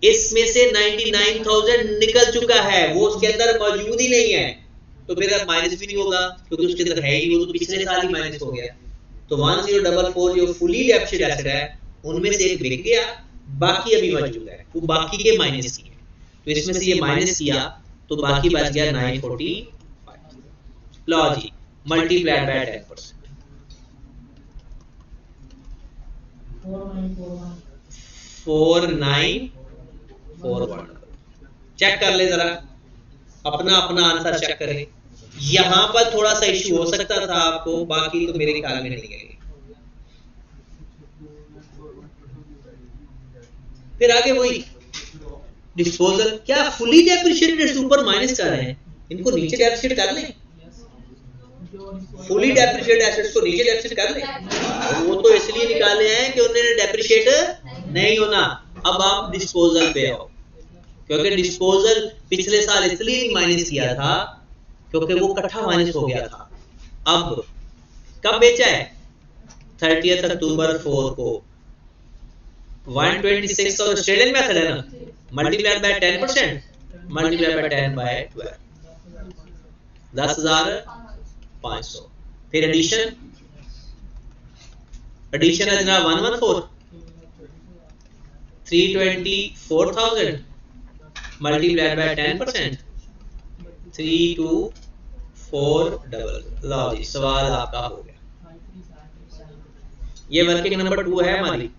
इसमें से 99,000 निकल चुका है, वो उसके अंदर मौजूद ही नहीं है, तो फिर अब माइनस भी नहीं होगा क्योंकि उसके अंदर है ही, वो तो पिछले साल ही माइनस हो गया। तो 1044 जो फुली डेप्रिशिएटेड एसेट है उनमें से एक बिक गया, बाकी अभी मौजूद है, वो बाकी के माइनस किए, तो इसमें से ये माइनस किया तो बाकी बच गया 945। लो जी मल्टीप्लाइड बाय 10%, 4941। चेक कर ले जरा, अपना अपना आंसर चेक करें। यहां पर थोड़ा सा इश्यू हो सकता था आपको, बाकी तो मेरे ख्याल में नहीं है। फिर आगे वही डिस्पोजल, क्या फुली डेप्रिशिएटेड ऊपर माइनस कर रहे हैं, इनको नीचे डेप्रिशिएट कर लें, फुली डेप्रिशिएटेड एसेट्स को नीचे डेप्रिशिएट कर लें। वो तो इसलिए निकाले हैं कि उन्होंने डेप्रिशिएट नहीं होना। अब आप डिस्पोजल पे आओ, क्योंकि डिस्पोजल पिछले साल इसलिए नहीं माइनस किया था क्योंकि वो इकट्ठा माइनस हो गया था। अब कब बेचा है, 30 अक्टूबर 4 को 126 का ऑस्ट्रेलियन मेथड है ना, multiplied by 10%, multiplied by 10 by 12, 10,500। फिर एडिशन, एडिशन है जनाब 114, 324,000 मल्टीप्लाइड बाय 10%, 3240। लो जी सवाल आपका हो गया। ये वर्किंग नंबर 2 है हमारी,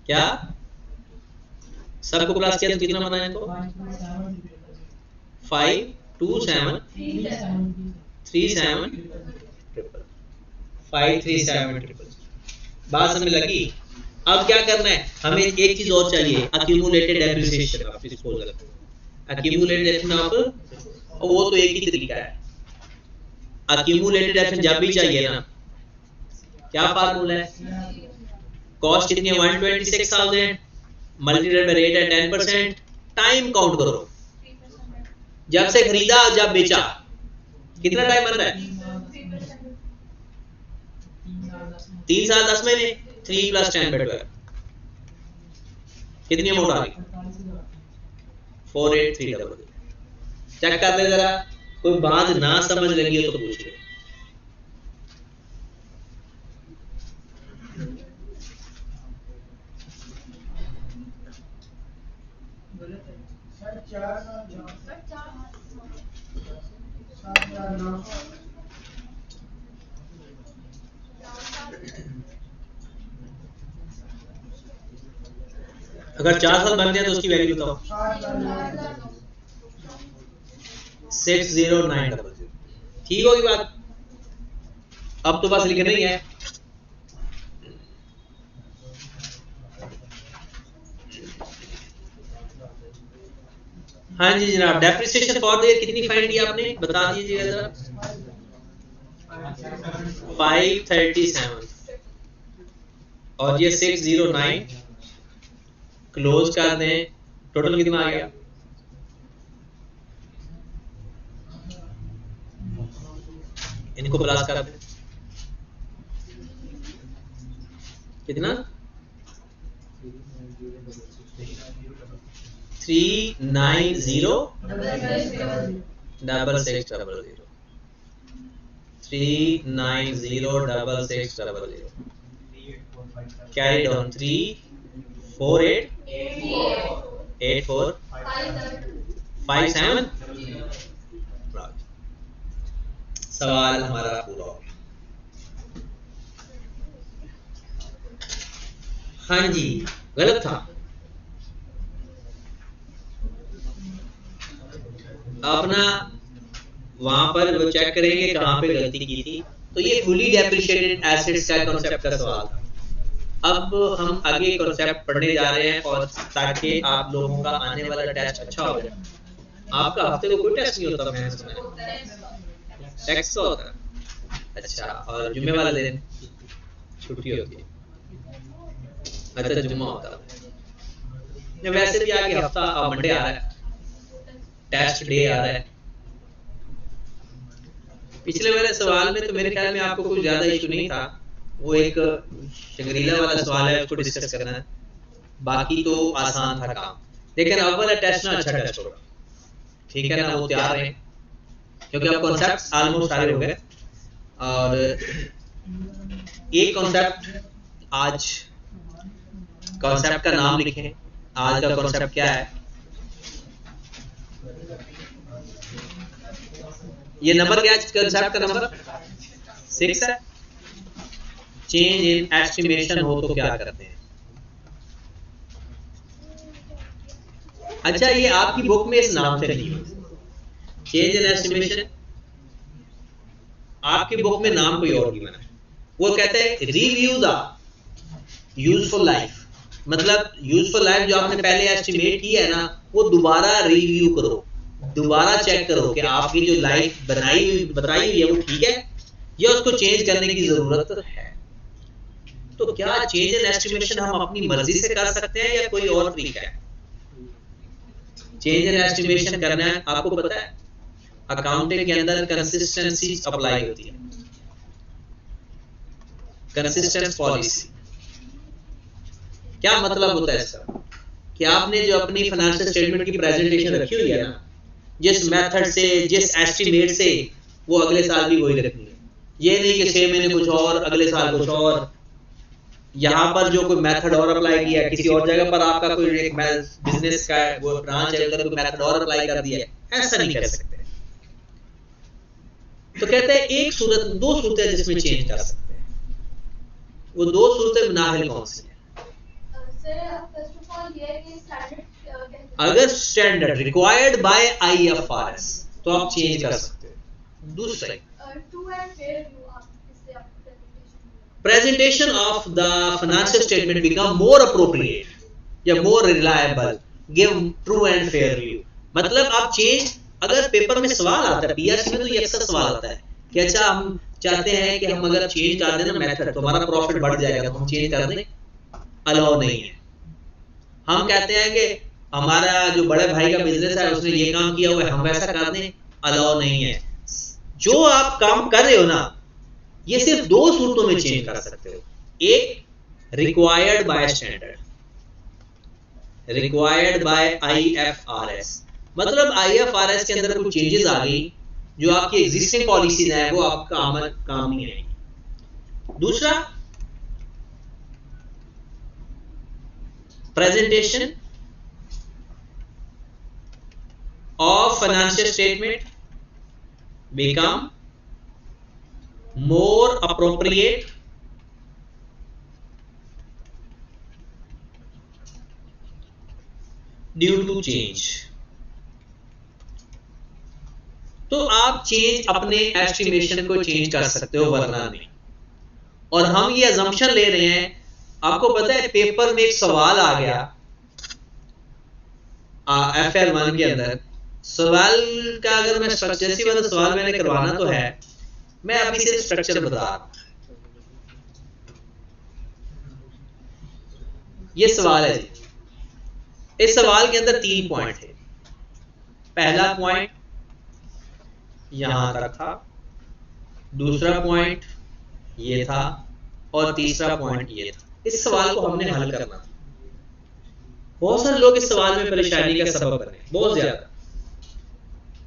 क्या सबको क्लास किया तो कितना बनाया इनको, 527 बात समझ लगी। अब क्या करना है, हमें एक चीज और चाहिए, accumulated depreciation of disposal, accumulated depreciation of, वो तो एक ही तरीका है। अक्यूमुलेटेड डेप्रिसिएशन जब भी चाहिए ना, क्या फार्मूला है, कॉस्ट कितनी है 126,000 मल्टीप्लाइड बाय रेट है 10%, टाइम काउंट करो, जब से खरीदा जब बेचा कितना टाइम बनता है, 3 साल 10 महीने, 3 + 10 = 12, कितनी अमाउंट आ गई 48,300। चेक कर ले जरा, कोई बात ना समझ लगी हो तो पूछ ले। अगर 4 साल बन जाए तो उसकी वैल्यू बताओ, 60900। ठीक होगी बात, अब तो बस लिखना ही है। हाँ जी जनाब, डेप्रिसिएशन फॉर द ईयर कितनी फाइंड की आपने, बता दीजिएगा जरा। 537 और ये 609 क्लोज कर दें, टोटल कितना आ गया, इनको प्लस कर दें, कितना 3906600, 3906600 carried on 3488457। सवाल हमारा पूरा हो गया। हाँ जी, गलत था। अपना वहां पर वो चेक करेंगे कहाँ पे गलती की थी। तो ये फुली डेप्रिशिएटेड एसेट्स का कॉन्सेप्ट का सवाल था। अब हम आगे कॉन्सेप्ट पढ़ने जा रहे हैं, और ताकि आप लोगों का आने वाला टेस्ट अच्छा हो जाए। आपका हफ्ते को कोई टेस्ट नहीं होता, मैंने सुना है। टैक्स का होता है। अच्छा, और जुम्मे वाला दिन छुट्टी होती है। अच्छा, जुम्मा होता है। वैसे भी आगे हफ्ता मंडे आ रहा है, टेस्ट डे आ रहा है। पिछले वाले सवाल में तो मेरे ख्याल में आपको कुछ ज्यादा इशू नहीं था। वो एक शंग्रीला वाला सवाल है, उसको डिस्कस करना है। बाकी तो आसान था काम। लेकिन अब वाला टेस्ट ना अच्छा टेस्ट होगा, ठीक है ना? वो तैयार है, क्योंकि अब कॉन्सेप्ट ऑलमोस्ट सारे हो गए। और एक कॉन्सेप्ट आज, कॉन्सेप्ट का नाम लिखें। आज का कॉन्सेप्ट क्या है? ये नंबर क्या है कंसेप्ट का? नंबर 6 है। चेंज इन एस्टिमेशन हो तो क्या करते हैं? अच्छा, ये आपकी बुक में इस नाम से नहीं है, चेंज इन एस्टिमेशन। आपकी बुक में नाम कोई और नहीं बना है। वो कहते हैं रिव्यू द यूजफुल लाइफ। मतलब यूजफुल लाइफ जो आपने पहले एस्टिमेट की है ना, वो दोबारा रिव्यू करो, दोबारा चेक करो कि आपकी जो लाइफ बताई हुई है वो ठीक है या उसको चेंज करने की जरूरत है। तो क्या चेंज इन एस्टिमेशन हम अपनी मर्जी से कर सकते हैं या कोई और तरीका है? चेंज इन एस्टिमेशन करना है, आपको पता है अकाउंटिंग के अंदर कंसिस्टेंसी अप्लाई होती है, कंसिस्टेंट पॉलिसी। क्या मतलब होता है इसका? कि आपने जो अपनी फाइनेंशियल स्टेटमेंट की प्रेजेंटेशन रखी हुई है ना, जिस मेथड से, जिस एस्टिमेट से, वो अगले साल भी वही रखनी है। ये नहीं कि 6 महीने कुछ और, अगले साल कुछ और। यहाँ पर जो कोई मेथड और अप्लाई किया, किसी और जगह पर आपका कोई एक बिजनेस का वो ब्रांच है, उधर कोई मेथड और अप्लाई कर दिया है, ऐसा नहीं कर सकते। तो कहते हैं एक सूरत, दो सूरतें जिसमें चेंज कर सकते हैं। वो दो सूरतें नाहिल कौन सी है? अगर स्टैंडर्ड रिक्वायर्ड बाय IFRS तो आप चेंज कर सकते हो। दूसरा, presentation of the financial statement become more appropriate या more reliable, give true and fair view। मतलब आप चेंज, अगर पेपर में सवाल आता है, PRC में तो ये अक्सर सवाल आता है कि अच्छा हम चाहते हैं कि हम अगर चेंज कर दें ना मेथड तो हमारा प्रॉफिट बढ़ जाएगा, तो हम चेंज कर दें। अलाउ नहीं है। हम कहते हैं कि हमारा जो बड़े भाई का बिजनेस है उसने ये काम किया हुआ है, हम वैसा कर दें। अलाउ नहीं है। जो आप काम कर रहे हो ना, ये सिर्फ दो सूरतों में चेंज कर सकते हो। एक required by standard, required by IFRS। मतलब IFRS के अंदर कुछ चेंजेस आ गई जो आपकी एग्जिस्टिंग पॉलिसीज है, वो आपका काम नहीं आएगी। दूसरा, presentation of financial statement become more appropriate due to change। तो आप चेंज अपने एस्टिमेशन को चेंज कर सकते हो, वरना नहीं। और हम ये अजम्पशन ले रहे हैं, आपको पता है पेपर में एक सवाल आ गया FL1 के अंदर। सवाल का अगर मैं स्ट्रक्चर वाला सवाल मैंने करवाना तो है, मैं अभी से स्ट्रक्चर बता रहा हूं। ये सवाल है जी। इस सवाल के अंदर 3 पॉइंट है। पहला पॉइंट यहां तक था, दूसरा पॉइंट ये था, और तीसरा पॉइंट ये था। इस सवाल को हमने हल करना था। बहुत सारे लोग इस सवाल में परेशानी का सबब बने, बहुत ज्यादा।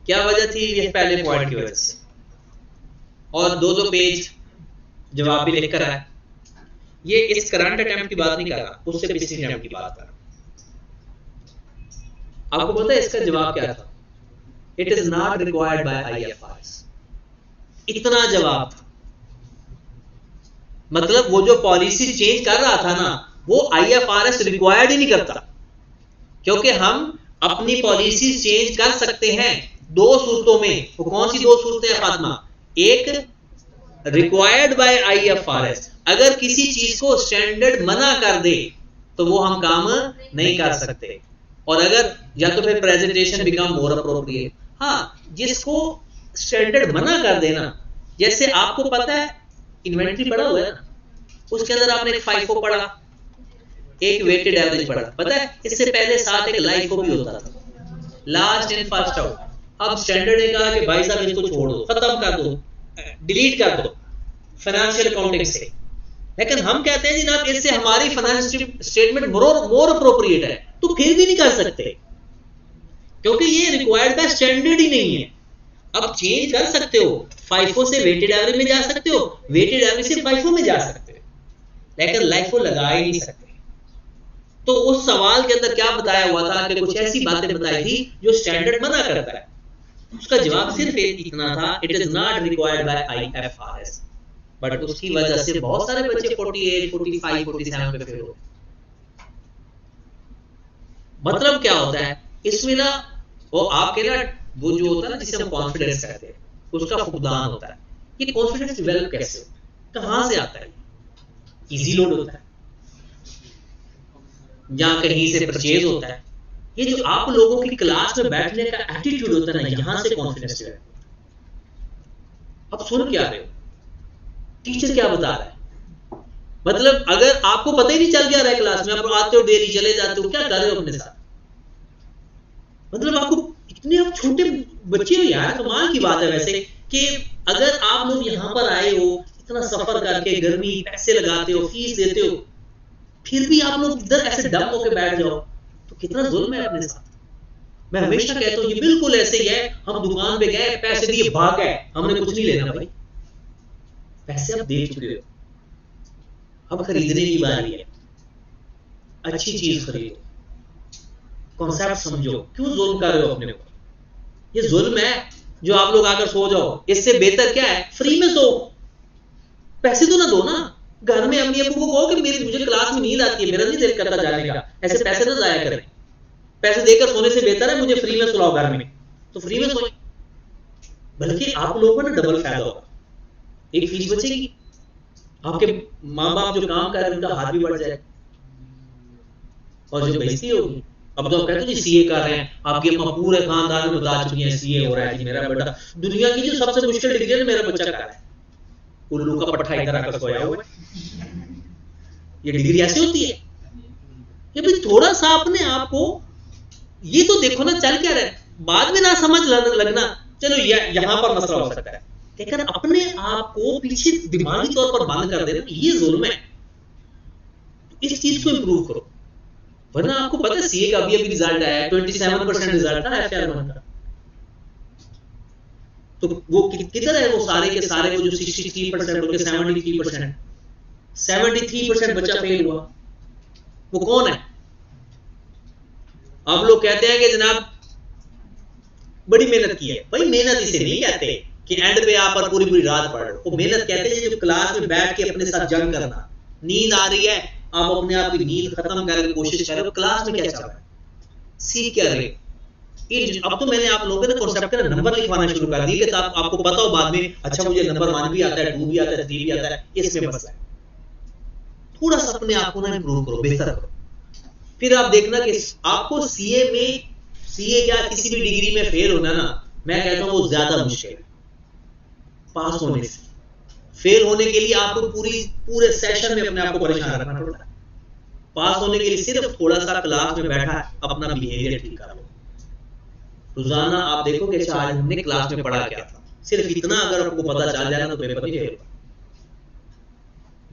क्या वजह थी? ये पहले पॉइंट की वजह से। और 2-2 पेज जवाब भी लिख कर आए। ये इस करंट अटेम्प्ट की बात नहीं कर रहा, उससे पिछले अटेम्प्ट की बात कर रहा। आपको पता है इसका जवाब क्या था? It is not required by IFRS। इतना जवाब था। मतलब वो जो पॉलिसी चेंज कर रहा था ना, वो IFRS रिक्वायर्ड ही नहीं करता, क्योंकि हम अपनी पॉलिसी चेंज कर सकते हैं दो सूरतों में। वो कौन सी दो सूरतें हैं फातिमा? एक रिक्वायर्ड बाय IFRS, अगर किसी चीज को स्टैंडर्ड मना कर दे तो वो हम काम नहीं कर सकते, और अगर या तो फिर प्रेजेंटेशन बिकम मोर अप्रोप्रिएट। हाँ, जिसको स्टैंडर्ड मना कर देना, जैसे आपको पता है इन्वेंट्री पड़ा हुआ है ना, उसके अंदर आपने एक FIFO पढ़ा, एक वेटेड एवरेज पढ़ा, पता है इससे पहले साथ एक LIFO भी होता था, लास्ट इन फर्स्ट आउट। अब स्टैंडर्ड ने कहा कि भाई साहब इसको छोड़ दो, खत्म कर दो, डिलीट कर दो फाइनेंशियल अकाउंटिंग से। लेकिन हम कहते हैं जनाब इससे हमारी फाइनेंशियल स्टेटमेंट मोर अप्रोप्रिएट है, तो फिर भी नहीं कर सकते, क्योंकि ये रिक्वायर्ड बाय स्टैंडर्ड ही नहीं है। अब चेंज कर सकते हो, FIFO से वेटेड एवरेज में जा सकते हो, वेटेड एवरेज से FIFO में जा सकते हो, लेकिन LIFO लगा ही नहीं सकते। तो उस सवाल के अंदर क्या बताया हुआ था कि कुछ ऐसी बातें बताई थी जो स्टैंडर्ड मना करता है। उसका जवाब सिर्फ इतना था, it is not required by IFRS, but उसकी वजह से बहुत सारे बच्चे 48, 45, 47 पे फेल हो। मतलब क्या होता है इसमें ना, वो आपके ना वो जो होता है ना जिसे हम कॉन्फिडेंस कहते हैं, उसका फुकदान होता है। ये कॉन्फिडेंस डेवलप कैसे होता है, कहां से आता है? इजी लोड होता है या कहीं से परचेज होता है। ये जो आप लोगों की क्लास में बैठने का एटीट्यूड होता है ना, यहां से कॉन्फिडेंस डेवलप। अब सुन क्या रहे हो, टीचर क्या बता रहा है? मतलब अगर आपको पता ही नहीं चल गया रहा है क्लास में, आप आते हो डेली चले जाते हो, क्या कर रहे हो अपने साथ? मतलब आपको इतने आप छोटे बच्चे हो यार, कमाल की बात है वैसे कि अगर आप लोग यहां पर आए हो, इतना सफर करके, गर्मी, पैसे लगाते हो, फीस देते हो, फिर भी आप लोग इधर ऐसे डम होकर बैठ जाओ, तो कितना जुल्म है अपने साथ। मैं हमेशा कहता हूं ये बिल्कुल ऐसे ही है, हम दुकान पे गए, पैसे दिए, भाग गए, हमने कुछ नहीं लेना भाई, पैसे आप दे चुके हो, अब खरीदने की बारी है। अच्छी चीज खरीदो, कॉन्सेप्ट समझो, क्यों जुल्म कर रहे हो अपने ऊपर? ये जुल्म है जो आप लोग आकर सो जाओ। इससे बेहतर क्या है, फ्री में सो, पैसे तो ना दो ना। घर में अम्मी अबू को कहो कि मुझे क्लास में नींद आती है, मेरा नहीं दिल करता जाने का, ऐसे पैसे ना जाया करें। पैसे देकर सोने से बेहतर है मुझे फ्री में सुलाओ घर में, तो फ्री में सोए, बल्कि आप लोगों को ना डबल फायदा होगा। एक फीस बचेगी, आपके माँ बाप जो काम कर रहे हैं उनका हाथ भी बढ़ जाएगा, और जो बेइज्जती होगी। अब तो कहते हैं जी सीए कर रहे हैं, आपकी अम्मा पूरे खानदान में बता चुकी हैं सीए हो रहा है जी मेरा बेटा, दुनिया की जो सबसे मुश्किल डिग्री है मेरा बच्चा कर रहा है, उल्लू का पट्टा इधर आकर सोया हुआ है। ये डिग्री ऐसी होती है? ये भाई थोड़ा सा अपने आप को ये तो देखो ना चल क्या रहा है, बाद में ना समझ लगना, चलो यहां पर मसला हो सकता है, लेकिन अपने आप को पीछे दिमागी तौर पर बंद कर देना, ये जुल्म है। इस चीज को इंप्रूव करो, वरना आपको पता है सीए का अभी रिजल्ट आया है, 27% रिजल्ट था FR1 का, तो वो किधर है वो सारे के सारे, वो जो 63% हो गए 73%, 73% बच्चा फेल हुआ, वो कौन है? अब लोग कहते हैं कि जनाब बड़ी मेहनत की है, भाई मेहनत इसे नहीं कहते कि एंड पे आप पर पूरी रात पढ़ लो, वो मेहनत कहते हैं जो क्लास में बैठ के अपने साथ जंग करना। नींद आ रही है, आप अपने आप की नींद खत्म करने की कोशिश कर रहे हो, क्लास में क्या चल रहा है, सीख क्या रहे हो। अब तो मैंने आप लोगों ने कॉन्सेप्ट का नंबर लिखवाना शुरू कर दिया कि आपको पता हो बाद में, अच्छा मुझे नंबर 1 भी आता है, 2 भी आता है, 3 भी आता है, इसमें मसला है। थोड़ा सा अपने आप को ना इंप्रूव करो, बेहतर करो, फिर आप देखना कि आपको सीए या किसी भी डिग्री में फेल होना ना, मैं कहता हूं वो ज्यादा मुश्किल है पास होने से। फेल होने के लिए आपको पूरे सेशन में अपने आप को परेशान रखना पड़ता है। पास होने के लिए सिर्फ थोड़ा सा क्लास में बैठा अपना बिहेवियर ठीक कर लो। रोजाना आप देखो कि आज हमने क्लास में पढ़ा क्या था, सिर्फ इतना अगर आपको पता चल जाए ना तो पेपर नहीं फेल।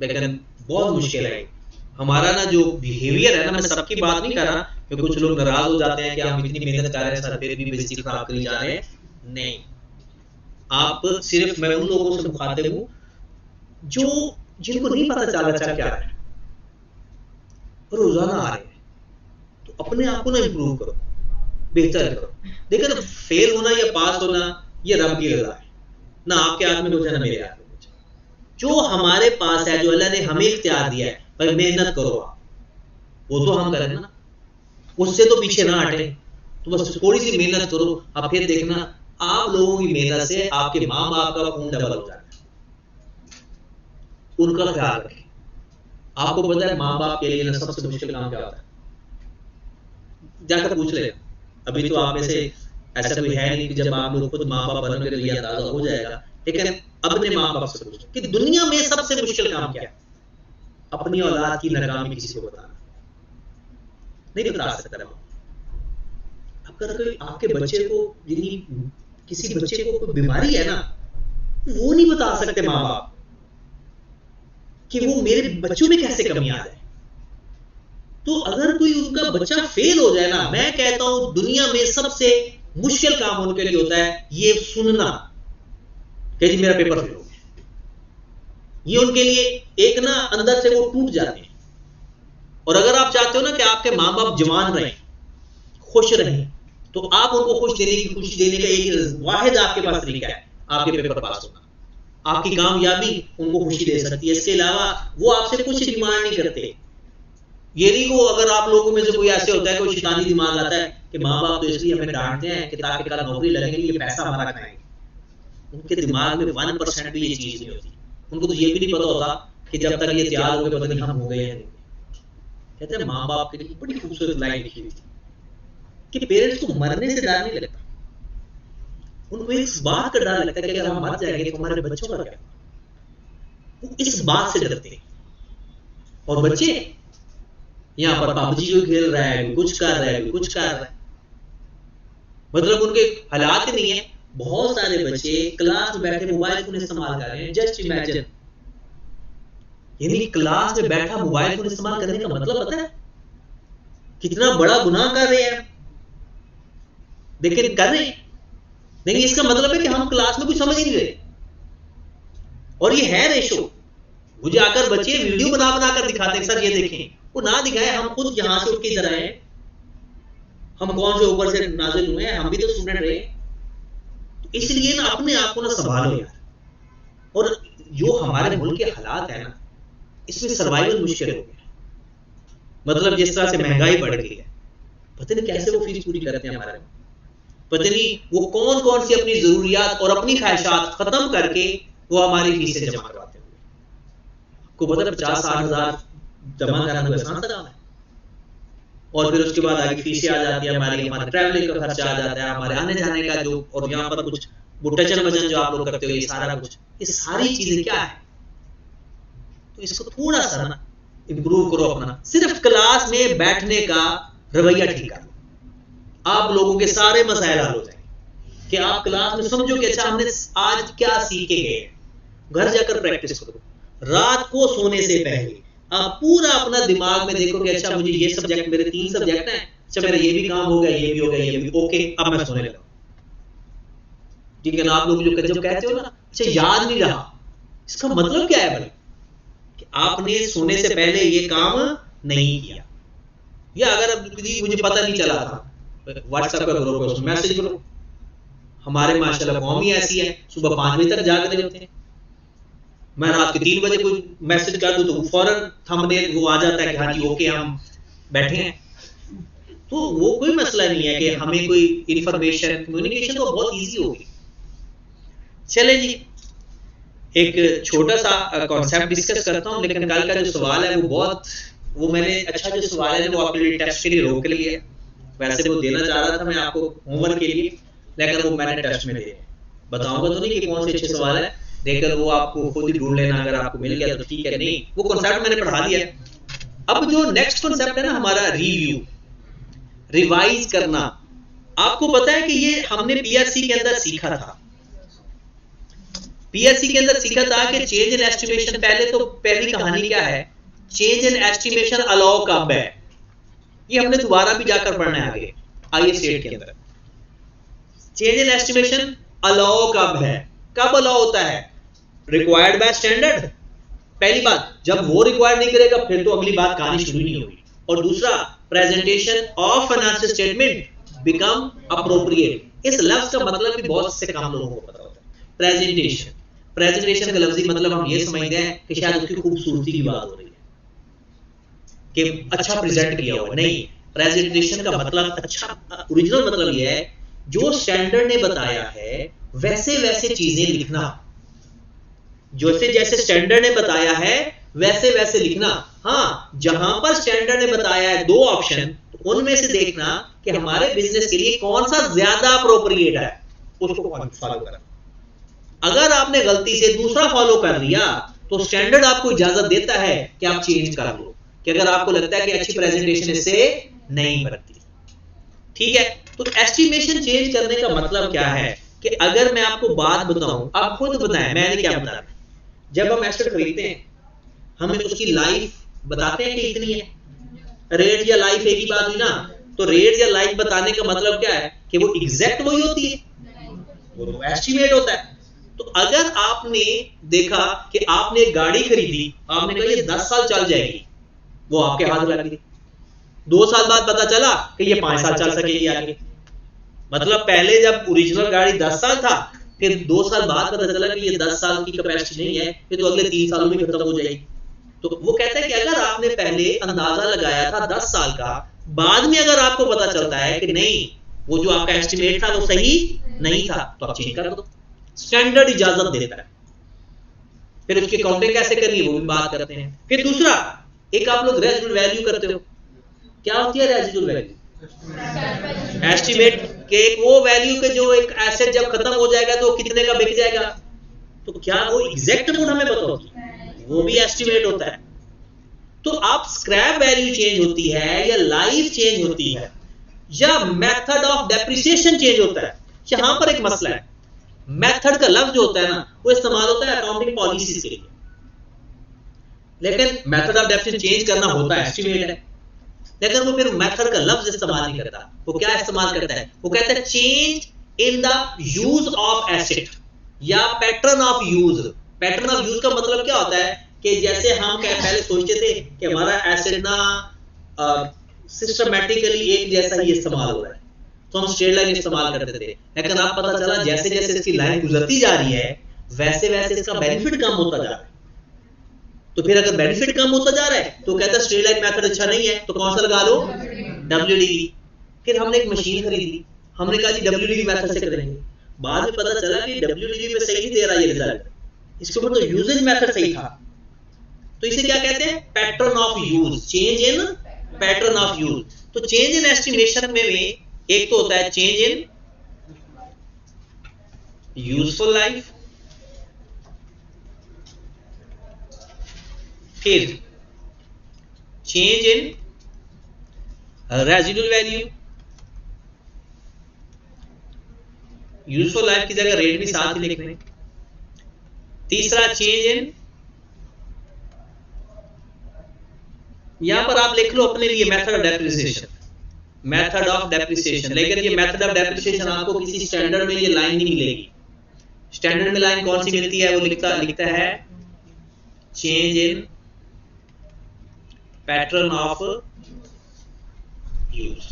लेकिन बहुत मुश्किल है हमारा ना जो बिहेवियर है ना, मैं सबकी बात नहीं कर रहा क्योंकि कुछ लोग नाराज हो जाते हैं कि हम इतनी मेहनत कर रहे हैं सर फिर भी बेइज्जती खराब करी जा रहे हैं। नहीं, आप सिर्फ मैं उन लोगों से मुखातिब हूं जो जिनको नहीं पता चल रहा क्या है, रोजाना आ रहे हैं, तो अपने आप को ना इंप्रूव करो, बेहतर करो। देखो ना, फेल होना या पास होना ये रब की रजा है, ना आपके हाथ में कुछ है ना मेरे हाथ में कुछ। जो हमारे पास है, जो अल्लाह ने हमें इख्तियार दिया है, भाई मेहनत करो आप, वो तो हम करें ना, उससे तो पीछे ना हटे। तो बस थोड़ी सी मेहनत करो, अब फिर देखना आप लोगों की मेहनत से आपके माँ बाप का खून डबल हो जाता है। उनका ख्याल रखें। आपको पता है माँ बाप के लिए ना सबसे मुश्किल काम क्या होता है? जाकर पूछ ले। अभी तो आप में से ऐसा कोई है नहीं कि जब आप लोग खुद माँ बाप बनोगे तो ये अंदाजा हो जाएगा, लेकिन अपने माँ बाप से पूछो कि दुनिया में सबसे मुश्किल काम क्या है? अपनी औलाद की नाकामी किसी को बताना नहीं बता सकता। अगर कोई आपके बच्चे को, यदि किसी बच्चे को कोई बीमारी है ना, वो नहीं बता सकते माँ बाप कि वो मेरे बच्चों में कैसे कमी आ जाए। तो अगर कोई उनका बच्चा फेल हो जाए ना, मैं कहता हूं दुनिया में सबसे मुश्किल काम उनके लिए होता है ये सुनना कि जी मेरा पेपर फेल हो गया। ये उनके लिए एक ना अंदर से वो टूट जाते हैं। और अगर आप चाहते हो ना कि आपके माँ बाप जवान रहें, खुश रहें, तो आप उनको खुशी देने का एक वाहिद आपके पास तरीका है, आपके पेपर पास होना। आपकी कामयाबी उनको खुशी दे सकती है, इसके अलावा वो आपसे कुछ डिमांड नहीं करते। ये नहीं को अगर आप लोगों में से कोई ऐसे होता है, कोई शैतानी दिमाग आता है कि माँ बाप तो इसलिए हमें डांटते हैं कि ताकि कल नौकरी लगेगी, ये पैसा हमारा खाएंगे। उनके दिमाग में 1% भी ये चीज नहीं होती। उनको तो ये भी नहीं पता होता कि जब तक ये तैयार हो गए पता नहीं हम हो गए हैं। कहते हैं माँ बाप के लिए बड़ी खूबसूरत लाइन लिखी हुई थी कि पेरेंट्स को मरने से डर नहीं लगता, उनको इस बात का डर लगता है कि अगर हम मर जाएंगे तो हमारे बच्चों का क्या। वो इस बात से डरते हैं। और बच्चे यहाँ पर पबजी जो खेल रहा है, कुछ कर रहा है, कुछ कर रहा है, मतलब उनके हालात नहीं है। बहुत सारे बच्चे क्लास में बैठे मोबाइल फोन इस्तेमाल कर रहे हैं। जस्ट इमेजिन, यानी क्लास में बैठा मोबाइल फोन इस्तेमाल करने का मतलब पता है कितना बड़ा गुनाह कर रहे हैं, लेकिन कर रहे हैं। नहीं, इसका मतलब है कि हम क्लास में कुछ समझ ही नहीं रहे। और ये है रेशो। मुझे आकर बच्चे वीडियो बना बना कर दिखाते हैं, सर ये देखें, वो ना दिखाए, हम खुद यहां से उठ के इधर आए, हम कौन से ऊपर से नाजिल हुए हैं, हम भी तो स्टूडेंट रहे। तो इसलिए ना अपने आप को ना संभालो यार। और जो हमारे मुल्क के हालात है ना, इसमें सर्वाइवल मुश्किल हो गया। मतलब जिस तरह से महंगाई बढ़ गई है, पता नहीं कैसे वो फीस पूरी करते हैं हमारे, पता नहीं वो कौन कौन सी अपनी जरूरियात और अपनी ख्वाहिशात खत्म करके वो हमारी फीसें जमा करवाते हैं। को पता है 50-60 हजार जमा करना कोई आसान सा काम है। और फिर उसके बाद आगे फीसें आ जाती है हमारी, हमारे ट्रैवलिंग का खर्चा आ जाता है, हमारे आने जाने का जो, और यहाँ पर कुछ बुटचन वजन जो आप लोग करते हो, ये सारा कुछ, ये सारी चीजें क्या है। तो इसको थोड़ा सा ना इंप्रूव करो अपना। सिर्फ क्लास में बैठने का रवैया ठीक करो, आप लोगों के सारे मसाइल हल हो जाएंगे। कि आप क्लास में समझो कि अच्छा हमने आज क्या सीखे गए। घर जाकर प्रैक्टिस करो, रात को सोने से पहले आप पूरा अपना दिमाग में देखो कि अच्छा मुझे ये सब्जेक्ट, मेरे 3 सब्जेक्ट हैं, अच्छा मेरा ये भी काम हो गया, ये भी हो गया, ये भी, ओके अब मैं सोने लगा। ठीक है ना। आप लोग जो कहते हो ना अच्छा याद नहीं रहा, इसका मतलब क्या है भाई कि आपने सोने से पहले ये काम नहीं किया। या अगर मुझे पता नहीं चला था, व्हाट्सएप का ग्रुप है उसमें मैसेज करो। हमारे माशाल्लाह कौम ही ऐसी है, सुबह 5 बजे तक जाग रहे होते हैं। मैं रात के 3 बजे कोई मैसेज कर दूं तो फौरन थंबनेल वो आ जाता है कि हाँ जी ओके हम बैठे हैं। तो वो कोई मसला नहीं है कि हमें कोई इंफॉर्मेशन, कम्युनिकेशन तो बहुत इजी होगी। चले जी, एक छोटा सा कॉन्सेप्ट डिस्कस करता हूं, लेकिन कल का जो सवाल है वो मैंने, अच्छा जो सवाल है वो आपके लिए टेस्ट के लिए रोक लिया। वैसे वो देना चाह रहा था मैं आपको होमवर्क के लिए, लेकिन वो मैंने टेस्ट में दिया। बताऊंगा तो नहीं कि कौन से अच्छे सवाल है, देखकर वो आपको खुद ही ढूंढ लेना, अगर आपको मिल गया तो ठीक है, नहीं वो कॉन्सेप्ट मैंने पढ़ा दिया। अब जो नेक्स्ट कॉन्सेप्ट है ना हमारा, रिव्यू, रिवाइज करना। आपको पता है कि ये हमने पीआरसी के अंदर सीखा था। पीआरसी के अंदर सीखा था कि चेंज इन एस्टिमेशन, पहले तो पहली कहानी क्या है, चेंज इन एस्टिमेशन अलाउ कब है, ये हमने दोबारा भी जाकर पढ़ना है आगे आईए स्टेट के अंदर। चेंज इन एस्टिमेशन अलाउ कब है, कब अलाउ होता है, रिक्वायर्ड बाय स्टैंडर्ड। पहली बात, जब वो रिक्वायर्ड नहीं करेगा फिर तो अगली बात कहानी शुरू नहीं होगी। और दूसरा, presentation of financial statement become appropriate. इस लफ्ज का मतलब भी बहुत से कम लोगों को पता होता है। प्रेजेंटेशन का लफ्जी मतलब हम ये समझते हैं कि शायद उसकी खूबसूरती की बात हो रही है। कि अच्छा प्रेजेंट किया हुआ, नहीं, प्रेजेंटेशन का मतलब अच्छा ओरिजिनल मतलब ये है जो स्टैंडर्ड ने बताया है वैसे वैसे चीजें लिखना, जैसे जैसे स्टैंडर्ड ने बताया है वैसे वैसे लिखना। हाँ, जहां पर स्टैंडर्ड ने बताया है दो ऑप्शन, तो उनमें से देखना कि हमारे बिजनेस के लिए कौन सा ज्यादा अप्रोप्रिएट है, उसको फॉलो करना। अगर आपने गलती से दूसरा फॉलो कर लिया तो स्टैंडर्ड आपको इजाजत देता है कि आप चेंज कर लो, कि अगर आपको लगता है कि अच्छी प्रेजेंटेशन इससे नहीं बनती। ठीक है, तो एस्टिमेशन चेंज करने का मतलब क्या है कि अगर मैं आपको बात बताऊं, आप खुद बताएं, मैंने क्या बताया। जब हम एसेट खरीदते हैं हमें उसकी लाइफ बताते हैं कि इतनी है, रेट या लाइफ एक ही बात हुई ना, तो रेट या लाइफ बताने का मतलब क्या है कि वो एग्जैक्ट वही होती है, वो तो एस्टिमेट होता है। तो अगर आपने देखा कि आपने एक गाड़ी खरीदी, आपने कहा ये 10 साल चल जाएगी, वो आपके हाथ में लग गई, 2 साल बाद पता चला कि ये 5 साल चल सकेगी आगे। मतलब पहले जब ओरिजिनल गाड़ी 10 साल था, फिर 2 साल बाद पता चला कि ये 10 साल की कैपेसिटी नहीं है, फिर तो अगले 3 सालों में खत्म हो जाएगी। तो वो कहता है कि अगर आपने पहले अंदाजा लगाया था 10 साल का, बाद में अगर आपको पता चलता है कि नहीं वो जो आपका एस्टिमेट था वो सही नहीं था, तो आप चेंज कर दो, स्टैंडर्ड इजाजत देता है। फिर उसकी काउंटिंग कैसे करनी है वो भी बात करते हैं। फिर दूसरा, एक आप लोग रेजिडुअल वैल्यू करते हो, क्या होती है रेजिडुअल वैल्यू? एस्टिमेट के वो वैल्यू के जो एक एसेट जब खत्म हो जाएगा तो कितने का बिक जाएगा, तो क्या वो एग्जैक्ट अमाउंट हमें पता होती है? वो भी एस्टिमेट होता है। तो आप स्क्रैप वैल्यू चेंज होती है या लाइफ चेंज होती है या मेथड ऑफ डेप्रिसिएशन चेंज होता है, यहां पर एक मसला है। मेथड का लफ्ज जो होता है ना वो इस्तेमाल होता है अकाउंटिंग पॉलिसीज के लिए, लेकिन मेथड ऑफ डेप्रिसिएशन चेंज करना होता है एस्टिमेट है, लेकिन वो फिर मेथड का लफ्ज इस्तेमाल नहीं करता। वो क्या इस्तेमाल करता है? वो कहता है change in the use of asset या pattern of use. Pattern of use का मतलब क्या होता है कि जैसे हम पहले सोचते थे कि हमारा एसेट ना सिस्टमैटिकली एक जैसा ही इस्तेमाल हो रहा है, तो हम स्ट्रेट लाइन इस्तेमाल करते थे, लेकिन अब पता चला जैसे जैसे इसकी लाइन गुजरती जा रही है वैसे वैसे इसका बेनिफिट कम होता जा रहा है। तो फिर अगर बेनिफिट कम होता जा रहा है तो कहता है स्ट्रेट लाइन मेथड अच्छा नहीं है, तो कौन सा लगा लो? WDV। फिर हमने एक मशीन खरीदी, हमने कहा जी WDV मेथड से करेंगे, बाद में पता चला कि WDV में सही दे रहा है ये रिजल्ट, इसके ऊपर तो यूजेज मेथड सही था। तो इसे क्या कहते हैं? Pattern of use, change in pattern of use. तो चेंज इन एस्टिमेशन में भी एक तो होता है चेंज इन यूजफुल लाइफ, फिर change in residual value, useful life की जगह रेट भी साथ ही लिख लें। तीसरा चेंज इन, यहां पर आप लिख लो अपने लिए method of depreciation, method of depreciation. लेकिन ये मेथड ऑफ डेप्रिसिएशन आपको किसी स्टैंडर्ड में ये लाइन नहीं मिलेगी। स्टैंडर्ड में लाइन कौन सी मिलती है? वो लिखता है change in pattern of use.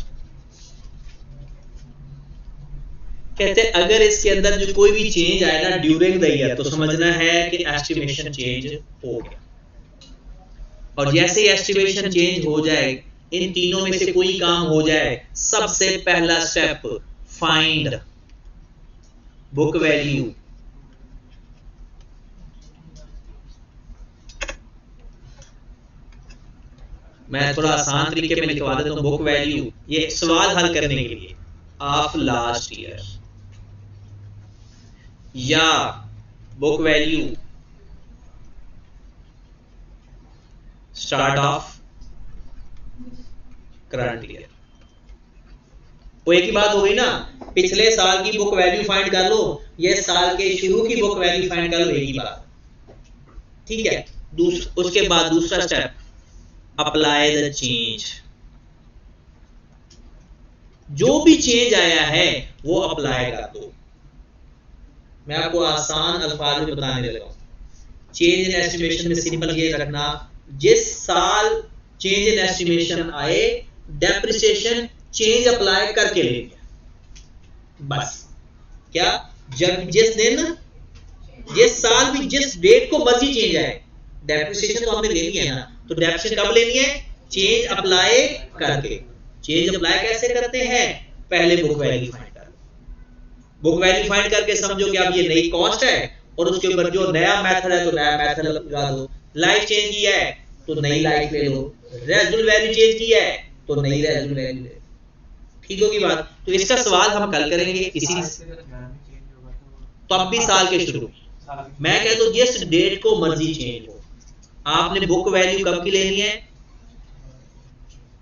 कहते हैं अगर इसके अंदर जो कोई भी चेंज आए ना ड्यूरिंग द ईयर, तो समझना है कि एस्टिमेशन चेंज हो गया। और जैसे एस्टिमेशन चेंज हो जाए, इन तीनों में से कोई काम हो जाए, सबसे पहला स्टेप फाइंड बुक वैल्यू। मैं थोड़ा आसान तरीके में लिखवा देता हूं। बुक वैल्यू ये सवाल हल करने के लिए ऑफ लास्ट ईयर, या book value start of current year. वो एक ही बात हो गई ना, पिछले साल की बुक वैल्यू फाइंड कर लो, ये साल के शुरू की बुक वैल्यू फाइंड कर लो, एक ही बात। ठीक है, उसके बाद दूसरा स्टेप अप्लाई द चेंज। जो भी चेंज आया है वो अप्लाई कर दो। मैं आपको आसान अल्फाज में बताने लगा हूं। चेंज इन एस्टिमेशन में सिंपल ये रखना, जिस साल चेंज इन एस्टिमेशन आए डेप्रिसिएशन चेंज अप्लाई करके लेंगे, बस। क्या? जब जिस दिन, जिस साल भी जिस डेट को मर्जी चेंज आए, डेप्रिसिएशन तो हमने लेनी है ना, तो डेप्रिसिएशन कब लेनी है? चेंज अप्लाई करके। चेंज अप्लाई कैसे करते हैं? पहले बुक वैल्यू फाइंड कर, बुक वैल्यू फाइंड करके समझो कि अब ये नई कॉस्ट है और उसके ऊपर जो नया मेथड है तो नया मेथड लगा दो। लाइफ चेंज किया है तो नई लाइफ ले लो, रेजिडुअल वैल्यू चेंज किया है तो नई रेजिडुअल वैल्यू ले लो। ठीक होगी बात? तो इसका सवाल हम कल करेंगे इसी, तो अब भी साल के शुरू। मैं कहता हूं जिस डेट को मर्जी चेंज हो, आपने बुक वैल्यू कब की लेनी है?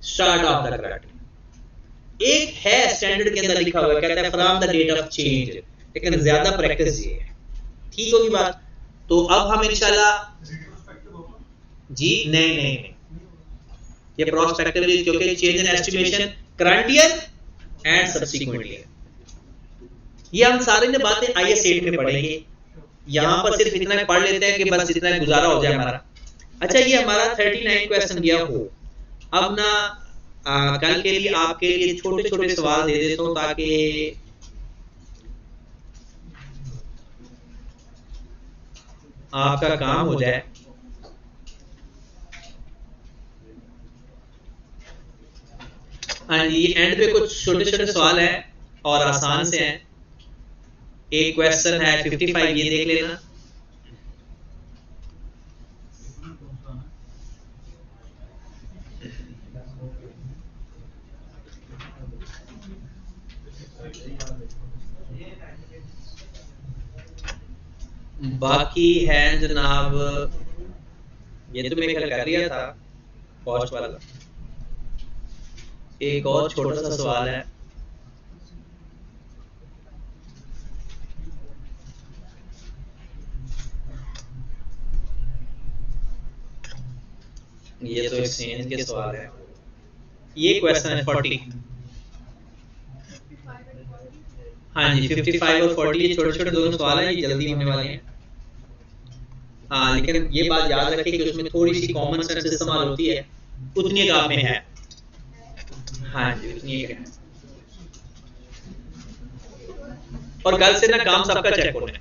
Start of the current. एक है स्टैंडर्ड के अंदर लिखा हुआ है, कहता है from the date of change, लेकिन ज्यादा प्रैक्टिस ये है। ठीक होगी बात? तो अब हम इंशाल्लाह जी नहीं, ये प्रोस्पेक्टिवली, क्योंकि change in estimation current year and subsequent year, ये हम सारी ने बातें IS 8 में पढ़ेंगे। यहां पर सिर्फ इतना पढ़ लेते हैं कि बस इतना गुजारा हो जाए हमारा। अच्छा, ये हमारा 39 क्वेश्चन गया हो। अब ना कल के लिए आपके लिए छोटे छोटे सवाल दे देता हूं ताकि आपका काम हो जाए। हाँ जी, एंड पे कुछ छोटे छोटे सवाल हैं और आसान से हैं। एक क्वेश्चन है 55, ये देख लेना। बाकी है जनाब, ये तो मैं कल कर दिया था कॉस्ट वाला। एक और छोटा सा सवाल है, ये तो एक्सचेंज के सवाल है। ये क्वेश्चन है 40। हाँ जी, 55 और 40 ये छोटे छोटे दोनों सवाल हैं, ये जल्दी होने वाले हैं। हाँ, लेकिन ये बात याद रखें कि उसमें थोड़ी सी कॉमन सेंस इस्तेमाल होती है, उतनी काम में है। हाँ जी, उतनी है। और कल से ना काम सबका चेक होना है।